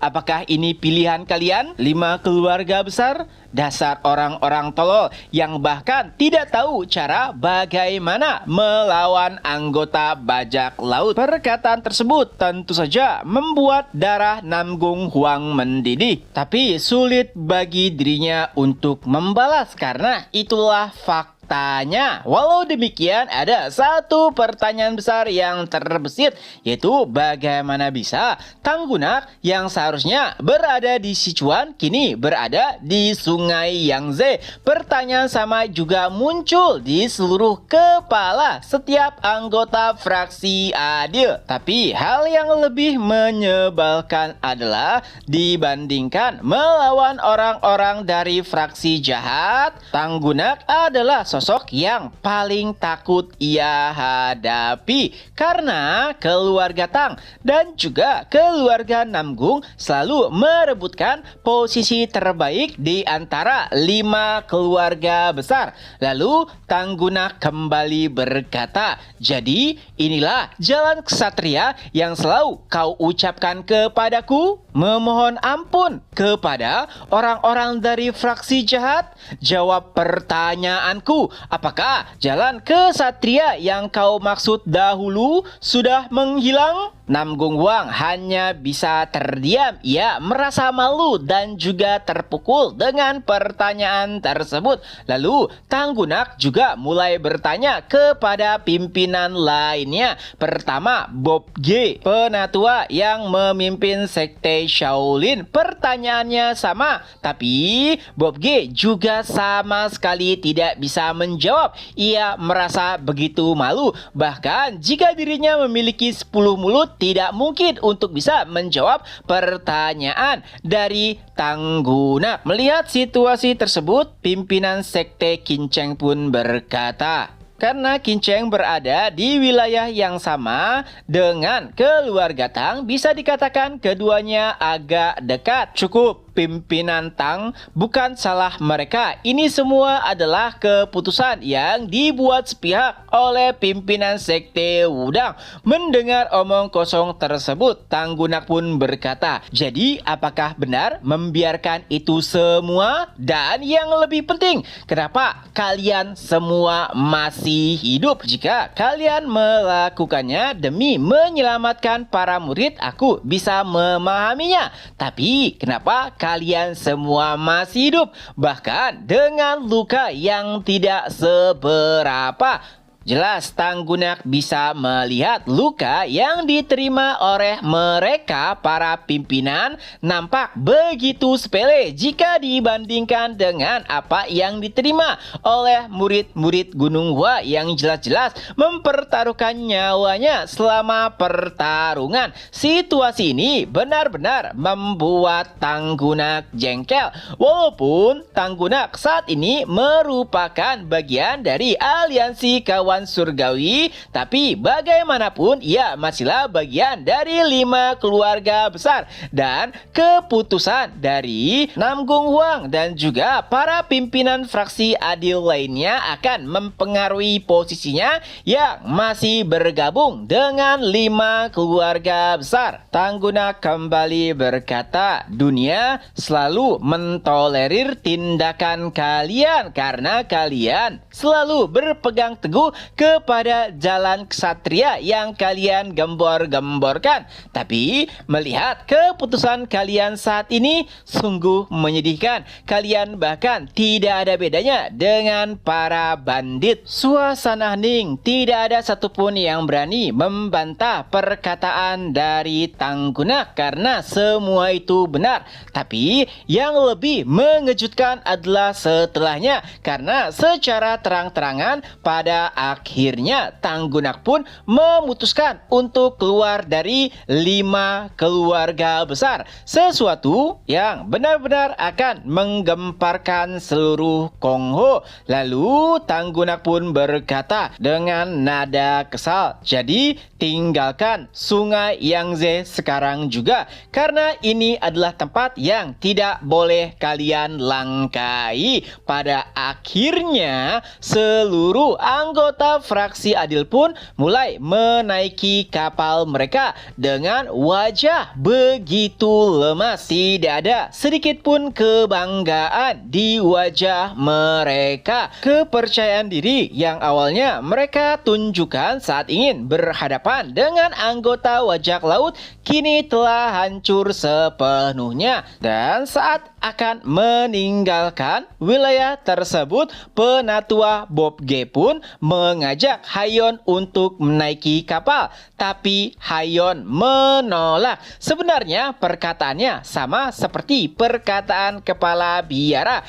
Apakah ini pilihan kalian? 5 keluarga besar? Dasar orang-orang tolol yang bahkan tidak tahu cara bagaimana melawan anggota bajak laut." Perkataan tersebut tentu saja membuat darah Namgung Huang mendidih. Tapi sulit bagi dirinya untuk membalas karena itulah fakta bertanya. Walau demikian, ada satu pertanyaan besar yang terbesit, yaitu bagaimana bisa Tanggunak yang seharusnya berada di Sichuan kini berada di Sungai Yangtze. Pertanyaan sama juga muncul di seluruh kepala setiap anggota fraksi Adil. Tapi hal yang lebih menyebalkan adalah dibandingkan melawan orang-orang dari fraksi jahat, Tanggunak adalah sosok yang paling takut ia hadapi karena keluarga Tang dan juga keluarga Namgung selalu merebutkan posisi terbaik di antara 5 keluarga besar. Lalu Tanggunak kembali berkata, "Jadi inilah jalan ksatria yang selalu kau ucapkan kepadaku? Memohon ampun kepada orang-orang dari fraksi jahat? Jawab pertanyaanku, apakah jalan kesatria yang kau maksud dahulu sudah menghilang?" Namgung Wang hanya bisa terdiam. Ia merasa malu dan juga terpukul dengan pertanyaan tersebut. Lalu Tanggunak juga mulai bertanya kepada pimpinan lainnya. Pertama, Bob G, penatua yang memimpin sekte Shaolin. Pertanyaannya sama, tapi Bob G juga sama sekali tidak bisa menjawab. Ia merasa begitu malu. Bahkan jika dirinya memiliki 10 mulut, tidak mungkin untuk bisa menjawab pertanyaan dari Tanggunak. Melihat situasi tersebut, pimpinan sekte Kinceng pun berkata, karena Kinceng berada di wilayah yang sama dengan keluarga Tang, bisa dikatakan keduanya agak dekat. Cukup pimpinan Tang, bukan salah mereka. Ini semua adalah keputusan yang dibuat sepihak oleh pimpinan sekte Wudang. Mendengar omong kosong tersebut, Tanggunak pun berkata, "Jadi apakah benar membiarkan itu semua? Dan yang lebih penting, kenapa kalian semua masih hidup? Jika kalian melakukannya demi menyelamatkan para murid, aku bisa memahaminya. Tapi kenapa kalian semua masih hidup, bahkan dengan luka yang tidak seberapa?" Jelas Tanggunak bisa melihat luka yang diterima oleh mereka para pimpinan nampak begitu sepele jika dibandingkan dengan apa yang diterima oleh murid-murid Gunung Hua yang jelas-jelas mempertaruhkan nyawanya selama pertarungan. Situasi ini benar-benar membuat Tanggunak jengkel. Walaupun Tanggunak saat ini merupakan bagian dari aliansi kawan surgawi, tapi bagaimanapun ia masihlah bagian dari 5 keluarga besar, dan keputusan dari Namgung Huang dan juga para pimpinan fraksi Adil lainnya akan mempengaruhi posisinya yang masih bergabung dengan 5 keluarga besar. Tanggunak kembali berkata, "Dunia selalu mentolerir tindakan kalian karena kalian selalu berpegang teguh kepada jalan ksatria yang kalian gembor-gemborkan. Tapi melihat keputusan kalian saat ini sungguh menyedihkan. Kalian bahkan tidak ada bedanya dengan para bandit." Suasana hening, tidak ada satupun yang berani membantah perkataan dari Tanggunak karena semua itu benar. Tapi yang lebih mengejutkan adalah setelahnya, karena secara terang-terangan pada akhirnya Tanggunak pun memutuskan untuk keluar dari 5 keluarga besar. Sesuatu yang benar-benar akan menggemparkan seluruh Kongho. Lalu Tanggunak pun berkata dengan nada kesal, "Jadi tinggalkan Sungai Yangtze sekarang juga, karena ini adalah tempat yang tidak boleh kalian langkai." Pada akhirnya seluruh anggota anggota fraksi Adil pun mulai menaiki kapal mereka dengan wajah begitu lemas. Tidak ada sedikit pun kebanggaan di wajah mereka. Kepercayaan diri yang awalnya mereka tunjukkan saat ingin berhadapan dengan anggota bajak laut kini telah hancur sepenuhnya. Dan saat akan meninggalkan wilayah tersebut, penatua Bob G pun mengajak Hayon untuk menaiki kapal. Tapi Hayon menolak. Sebenarnya perkataannya sama seperti perkataan kepala biara.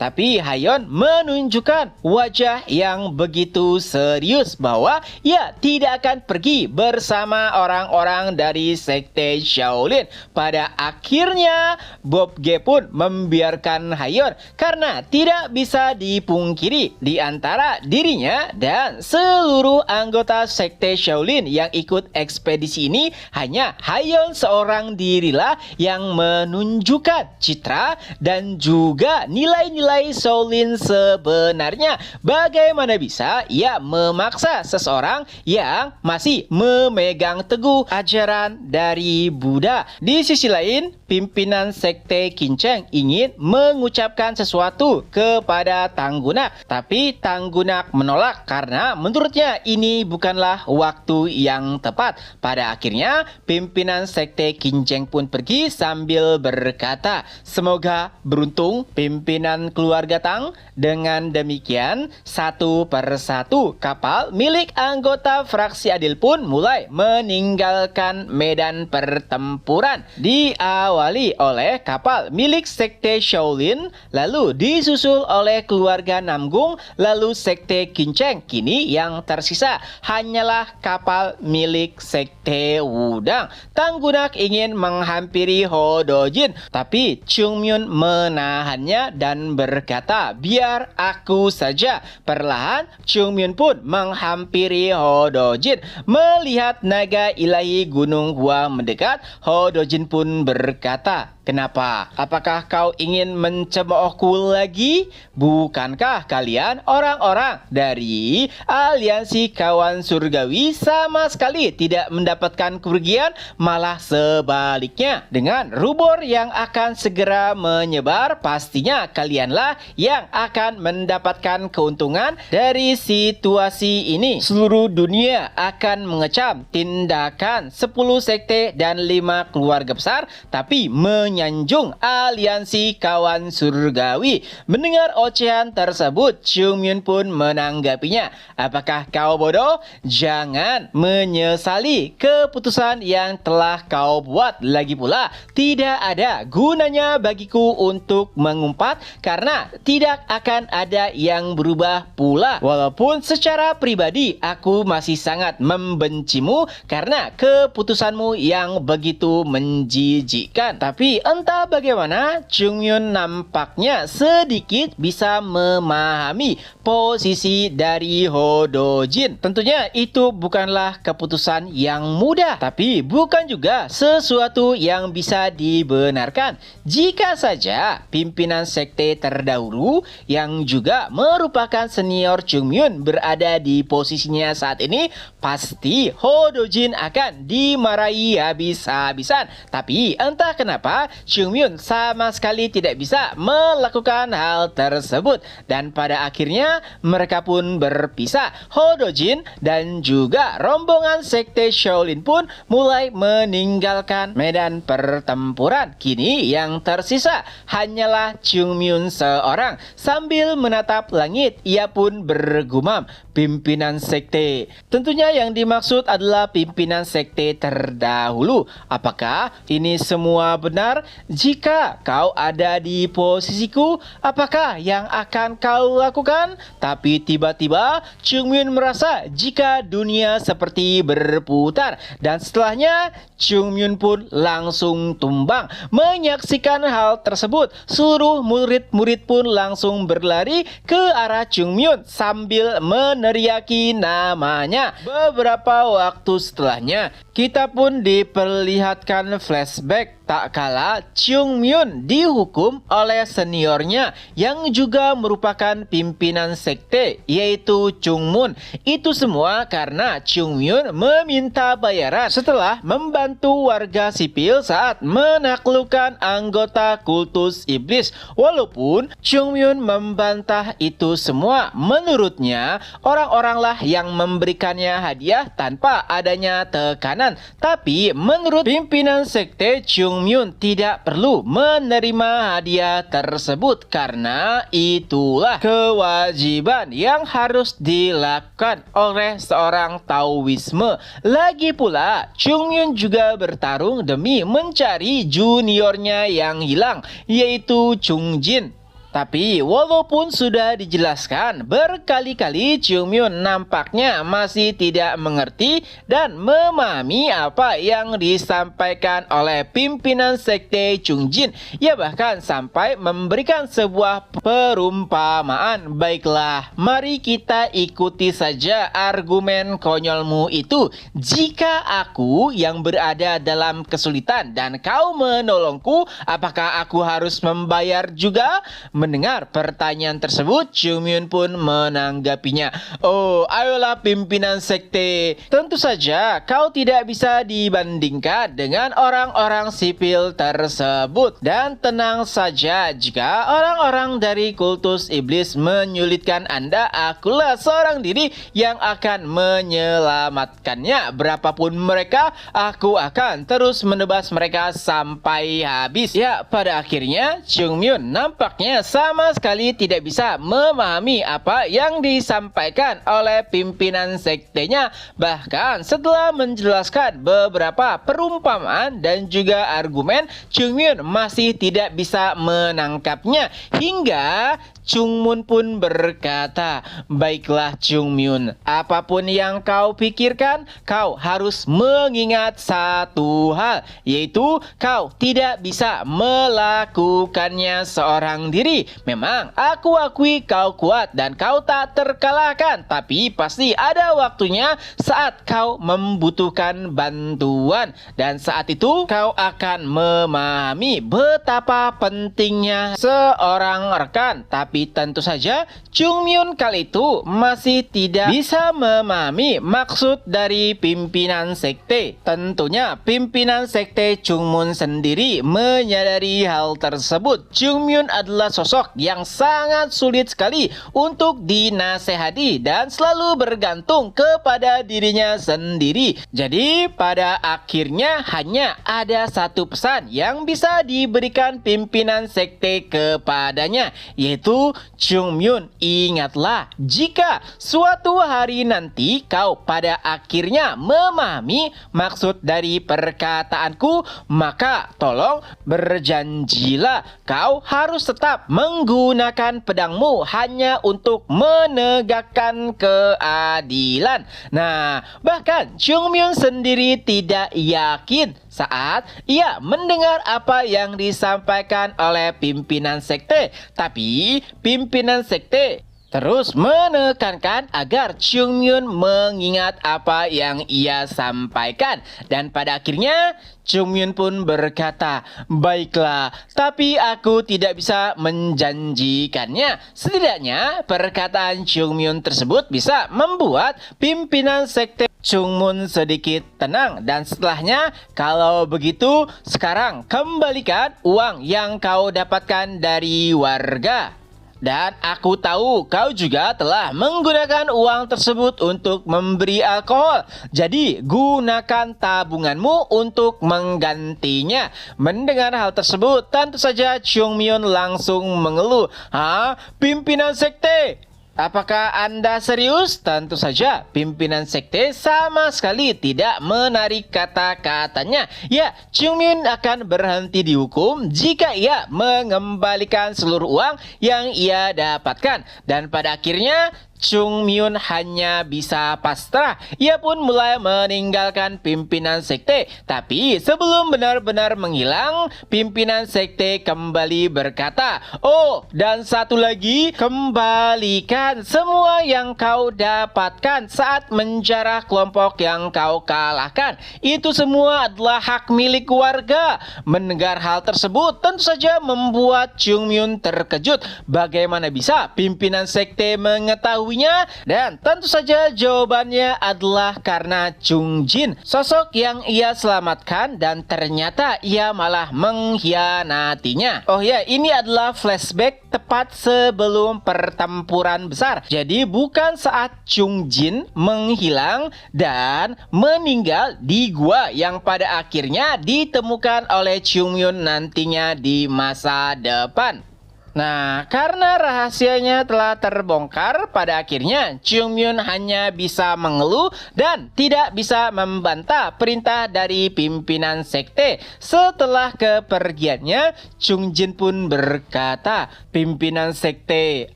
Tapi Hayon menunjukkan wajah yang begitu serius bahwa ia tidak akan pergi bersama orang-orang dari sekte Shaolin. Pada akhirnya Bob G pun membiarkan Hayon karena tidak bisa dipungkiri di antara dirinya dan seluruh anggota sekte Shaolin yang ikut ekspedisi ini hanya Hayon seorang dirilah yang menunjukkan citra dan juga nilai-nilai Shaolin sebenarnya. Bagaimana bisa ia memaksa seseorang yang masih memegang teguh ajaran dari Buddha? Di sisi lain, pimpinan sekte Kinceng ingin mengucapkan sesuatu kepada Tanggunak, tapi Tanggunak menolak karena menurutnya ini bukanlah waktu yang tepat. Pada akhirnya, pimpinan sekte Kinceng pun pergi sambil berkata, "Semoga beruntung pimpinan keluarga Tang." Dengan demikian, satu persatu kapal milik anggota fraksi Adil pun mulai meninggalkan medan pertempuran. Diawali oleh kapal milik sekte Shaolin, lalu disusul oleh keluarga Namgung, lalu sekte Kinceng. Kini yang tersisa hanyalah kapal milik sekte Wudang. Tanggunak ingin menghampiri Hodojin, tapi Chungmyun menahannya dan berkata, "Biar aku saja." Perlahan Chungmyun pun menghampiri Hodojin. Melihat naga ilahi Gunung Hua mendekat, Hodojin pun berkata, "Kenapa? Apakah kau ingin mencemoohku lagi? Bukankah kalian orang-orang dari aliansi kawan surgawi sama sekali tidak mendapatkan kerugian? Malah sebaliknya, dengan rubor yang akan segera menyebar, pastinya kalianlah yang akan mendapatkan keuntungan dari situasi ini. Seluruh dunia akan mengecam tindakan 10 sekte dan 5 keluarga besar, tapi menyanjung aliansi kawan surgawi." Mendengar ocehan tersebut, Chungmyun pun menanggapinya, "Apakah kau bodoh? Jangan menyesali keputusan yang telah kau buat. Lagi pula, tidak ada gunanya bagiku untuk mengumpat karena tidak akan ada yang berubah pula. Walaupun secara pribadi aku masih sangat membencimu karena keputusanmu yang begitu menjijikkan." Tapi entah bagaimana, Chungmyun nampaknya sedikit bisa memahami posisi dari Hodojin. Tentunya itu bukanlah keputusan yang mudah, tapi bukan juga sesuatu yang bisa dibenarkan. Jika saja pimpinan sekte terdahulu yang juga merupakan senior Chungmyun berada di posisinya saat ini, pasti Hodojin akan dimarahi habis-habisan. Tapi entah kenapa Chungmyun sama sekali tidak bisa melakukan hal tersebut. Dan pada akhirnya mereka pun berpisah. Hodojin dan juga rombongan sekte Shaolin pun mulai meninggalkan medan pertempuran. Kini yang tersisa hanyalah Chungmyun seorang. Sambil menatap langit, ia pun bergumam, "Pimpinan sekte." Tentunya yang dimaksud adalah pimpinan sekte terdahulu. Apakah ini semua benar? Jika kau ada di posisiku, apakah yang akan kau lakukan? Tapi tiba-tiba Chungmyun merasa jika dunia seperti berputar, dan setelahnya Chungmyun pun langsung tumbang. Menyaksikan hal tersebut, seluruh murid-murid pun langsung berlari ke arah Chungmyun sambil meneriaki namanya. Beberapa waktu setelahnya, kita pun diperlihatkan flashback Tak kalah, Chung Myun dihukum oleh seniornya yang juga merupakan pimpinan sekte, yaitu Chung Moon. Itu semua karena Chung Myun meminta bayaran setelah membantu warga sipil saat menaklukkan anggota kultus iblis. Walaupun Chung Myun membantah itu semua, menurutnya orang-oranglah yang memberikannya hadiah tanpa adanya tekanan. Tapi menurut pimpinan sekte, Chung Myun tidak perlu menerima hadiah tersebut karena itulah kewajiban yang harus dilakukan oleh seorang Taoisme. Lagi pula, Chung Myun juga bertarung demi mencari juniornya yang hilang, yaitu Chung Jin. Tapi walaupun sudah dijelaskan berkali-kali, Chung Myun nampaknya masih tidak mengerti dan memahami apa yang disampaikan oleh pimpinan sekte Chung Jin. Ia bahkan sampai memberikan sebuah perumpamaan. Baiklah, mari kita ikuti saja argumen konyolmu itu. Jika aku yang berada dalam kesulitan dan kau menolongku, apakah aku harus membayar juga? Mendengar pertanyaan tersebut, Chung Myun pun menanggapinya. Oh, ayolah pimpinan sekte. Tentu saja kau tidak bisa dibandingkan dengan orang-orang sipil tersebut. Dan tenang saja, jika orang-orang dari kultus iblis menyulitkan Anda, akulah seorang diri yang akan menyelamatkannya. Berapapun mereka, aku akan terus menebas mereka sampai habis. Ya, pada akhirnya Chung Myun nampaknya sama sekali tidak bisa memahami apa yang disampaikan oleh pimpinan sektenya. Bahkan setelah menjelaskan beberapa perumpamaan dan juga argumen, Chung Myun masih tidak bisa menangkapnya. Hingga Chung Moon pun berkata, "Baiklah Chung Myun, apapun yang kau pikirkan, kau harus mengingat satu hal, yaitu kau tidak bisa melakukannya seorang diri. Memang aku akui kau kuat dan kau tak terkalahkan, tapi pasti ada waktunya saat kau membutuhkan bantuan. Dan saat itu kau akan memahami betapa pentingnya seorang rekan." Tapi tentu saja Chung Myun kali itu masih tidak bisa memahami maksud dari pimpinan sekte. Tentunya pimpinan sekte Chung Moon sendiri menyadari hal tersebut. Chung Myun adalah sosok yang sangat sulit sekali untuk dinasehati dan selalu bergantung kepada dirinya sendiri. Jadi pada akhirnya hanya ada satu pesan yang bisa diberikan pimpinan sekte kepadanya, yaitu, "Chung Myun, ingatlah, jika suatu hari nanti kau pada akhirnya memahami maksud dari perkataanku, maka tolong berjanjilah kau harus tetap menggunakan pedangmu hanya untuk menegakkan keadilan." Nah, bahkan Chung Myun sendiri tidak yakin saat ia mendengar apa yang disampaikan oleh pimpinan sekte. Tapi pimpinan sekte terus menekankan agar Chung Myun mengingat apa yang ia sampaikan. Dan pada akhirnya Chung Myun pun berkata, "Baiklah, tapi aku tidak bisa menjanjikannya. Setidaknya perkataan Chung Myun tersebut bisa membuat pimpinan sekte Chung Moon sedikit tenang. Dan setelahnya, kalau begitu sekarang kembalikan uang yang kau dapatkan dari warga. Dan aku tahu kau juga telah menggunakan uang tersebut untuk memberi alkohol. Jadi gunakan tabunganmu untuk menggantinya." Mendengar hal tersebut, tentu saja Chung Myun langsung mengeluh. "Hah? Pimpinan sekte? Apakah Anda serius?" Tentu saja pimpinan sekte sama sekali tidak menarik kata-katanya. Ya, Chung Myun akan berhenti dihukum jika ia mengembalikan seluruh uang yang ia dapatkan. Dan pada akhirnya Chung Myun hanya bisa pasrah. Ia pun mulai meninggalkan pimpinan sekte. Tapi sebelum benar-benar menghilang, pimpinan sekte kembali berkata, "Oh, dan satu lagi, kembalikan semua yang kau dapatkan saat menjarah kelompok yang kau kalahkan. Itu semua adalah hak milik warga." Mendengar hal tersebut tentu saja membuat Chung Myun terkejut. Bagaimana bisa pimpinan sekte mengetahuinya? Dan tentu saja jawabannya adalah karena Chung Jin, sosok yang ia selamatkan dan ternyata ia malah mengkhianatinya. Oh ya, ini adalah flashback tepat sebelum pertempuran besar. Jadi bukan saat Chung Jin menghilang dan meninggal di gua yang pada akhirnya ditemukan oleh Chung Myun nantinya di masa depan. Nah, karena rahasianya telah terbongkar, pada akhirnya Chung Myun hanya bisa mengeluh dan tidak bisa membantah perintah dari pimpinan sekte. Setelah kepergiannya, Chung Jin pun berkata, "Pimpinan sekte,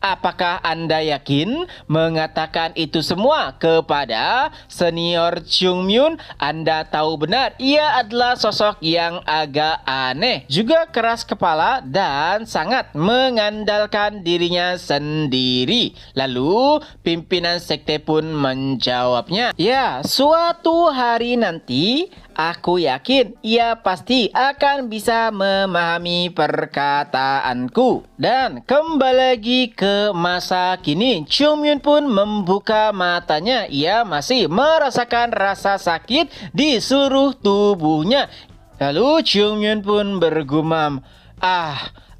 apakah Anda yakin mengatakan itu semua kepada senior Chung Myun? Anda tahu benar, ia adalah sosok yang agak aneh, juga keras kepala dan sangat mengandalkan dirinya sendiri." Lalu pimpinan sekte pun menjawabnya, "Ya, suatu hari nanti aku yakin ia pasti akan bisa memahami perkataanku." Dan kembali lagi ke masa kini, Chung Myun pun membuka matanya. Ia masih merasakan rasa sakit di seluruh tubuhnya. Lalu Chung Myun pun bergumam,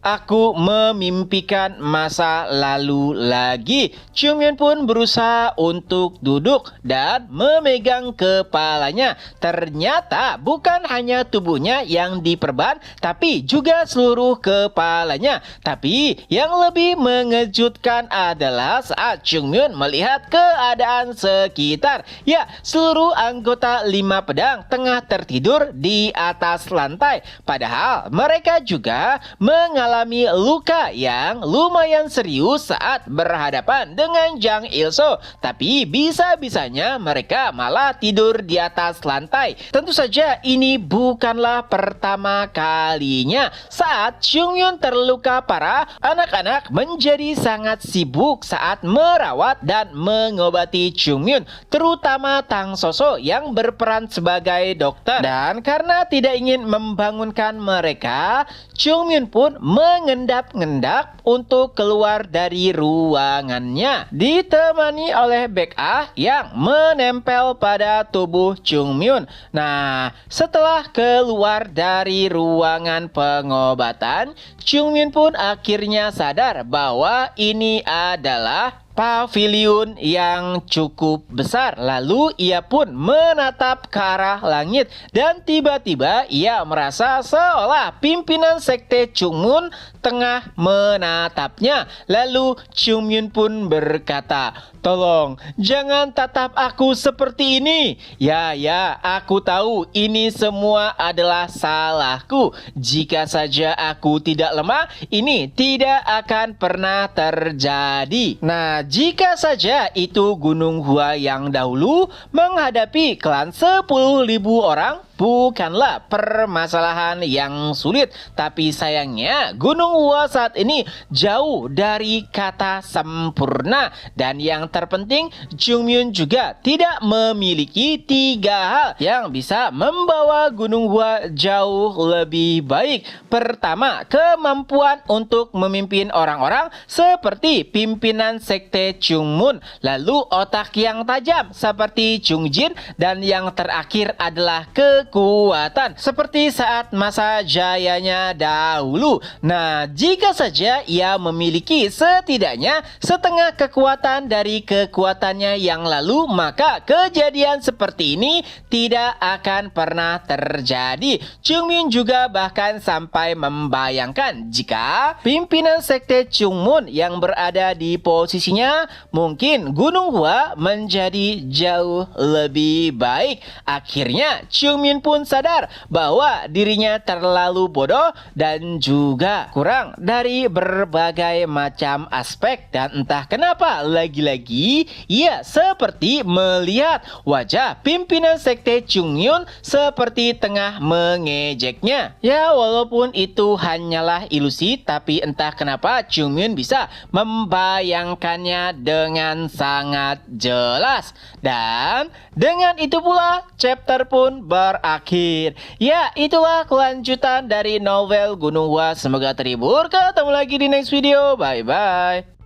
"Aku memimpikan masa lalu lagi." Chung Myun pun berusaha untuk duduk dan memegang kepalanya. Ternyata bukan hanya tubuhnya yang diperban, tapi juga seluruh kepalanya. Tapi yang lebih mengejutkan adalah saat Chung Myun melihat keadaan sekitar. Ya, seluruh anggota 5 pedang tengah tertidur di atas lantai. Padahal mereka juga mengalami luka yang lumayan serius saat berhadapan dengan Jang Il-soo. Tapi bisa-bisanya mereka malah tidur di atas lantai. Tentu saja ini bukanlah pertama kalinya. Saat Chung Myun terluka parah, anak-anak menjadi sangat sibuk saat merawat dan mengobati Chung Myun, terutama Tang So-so yang berperan sebagai dokter. Dan karena tidak ingin membangunkan mereka, Chung Myun pun mengendap-ngendap untuk keluar dari ruangannya, ditemani oleh Baek Ah yang menempel pada tubuh Chung Myun. Nah, setelah keluar dari ruangan pengobatan, Chung Myun pun akhirnya sadar bahwa ini adalah paviliun yang cukup besar. Lalu ia pun menatap ke arah langit dan tiba-tiba ia merasa seolah pimpinan sekte Chung Myun tengah menatapnya. Lalu Chung Myun pun berkata, "Tolong, jangan tatap aku seperti ini. Ya, aku tahu ini semua adalah salahku. Jika saja aku tidak lemah, ini tidak akan pernah terjadi." Nah, jika saja itu Gunung Hua yang dahulu menghadapi klan 10.000 orang, bukanlah permasalahan yang sulit. Tapi sayangnya Gunung Hua saat ini jauh dari kata sempurna. Dan yang terpenting, Chung Myun juga tidak memiliki 3 hal yang bisa membawa Gunung Hua jauh lebih baik. Pertama, kemampuan untuk memimpin orang-orang seperti pimpinan sekte Chung Myun. Lalu otak yang tajam seperti Chung Jin. Dan yang terakhir adalah kekuatan seperti saat masa jayanya dahulu. Nah, jika saja ia memiliki setidaknya setengah kekuatan dari kekuatannya yang lalu, maka kejadian seperti ini tidak akan pernah terjadi. Chung Myun juga bahkan sampai membayangkan jika pimpinan sekte Chung Myun yang berada di posisinya, mungkin Gunung Hua menjadi jauh lebih baik. Akhirnya Chung Myun Min pun sadar bahwa dirinya terlalu bodoh dan juga kurang dari berbagai macam aspek. Dan entah kenapa lagi-lagi ia seperti melihat wajah pimpinan sekte Chungyun seperti tengah mengejeknya. Ya, walaupun itu hanyalah ilusi, tapi entah kenapa Chungyun bisa membayangkannya dengan sangat jelas. Dan dengan itu pula chapter pun berakhir. Ya, itulah kelanjutan dari novel Gunung Hua. Semoga terhibur. Ketemu lagi di next video. Bye bye.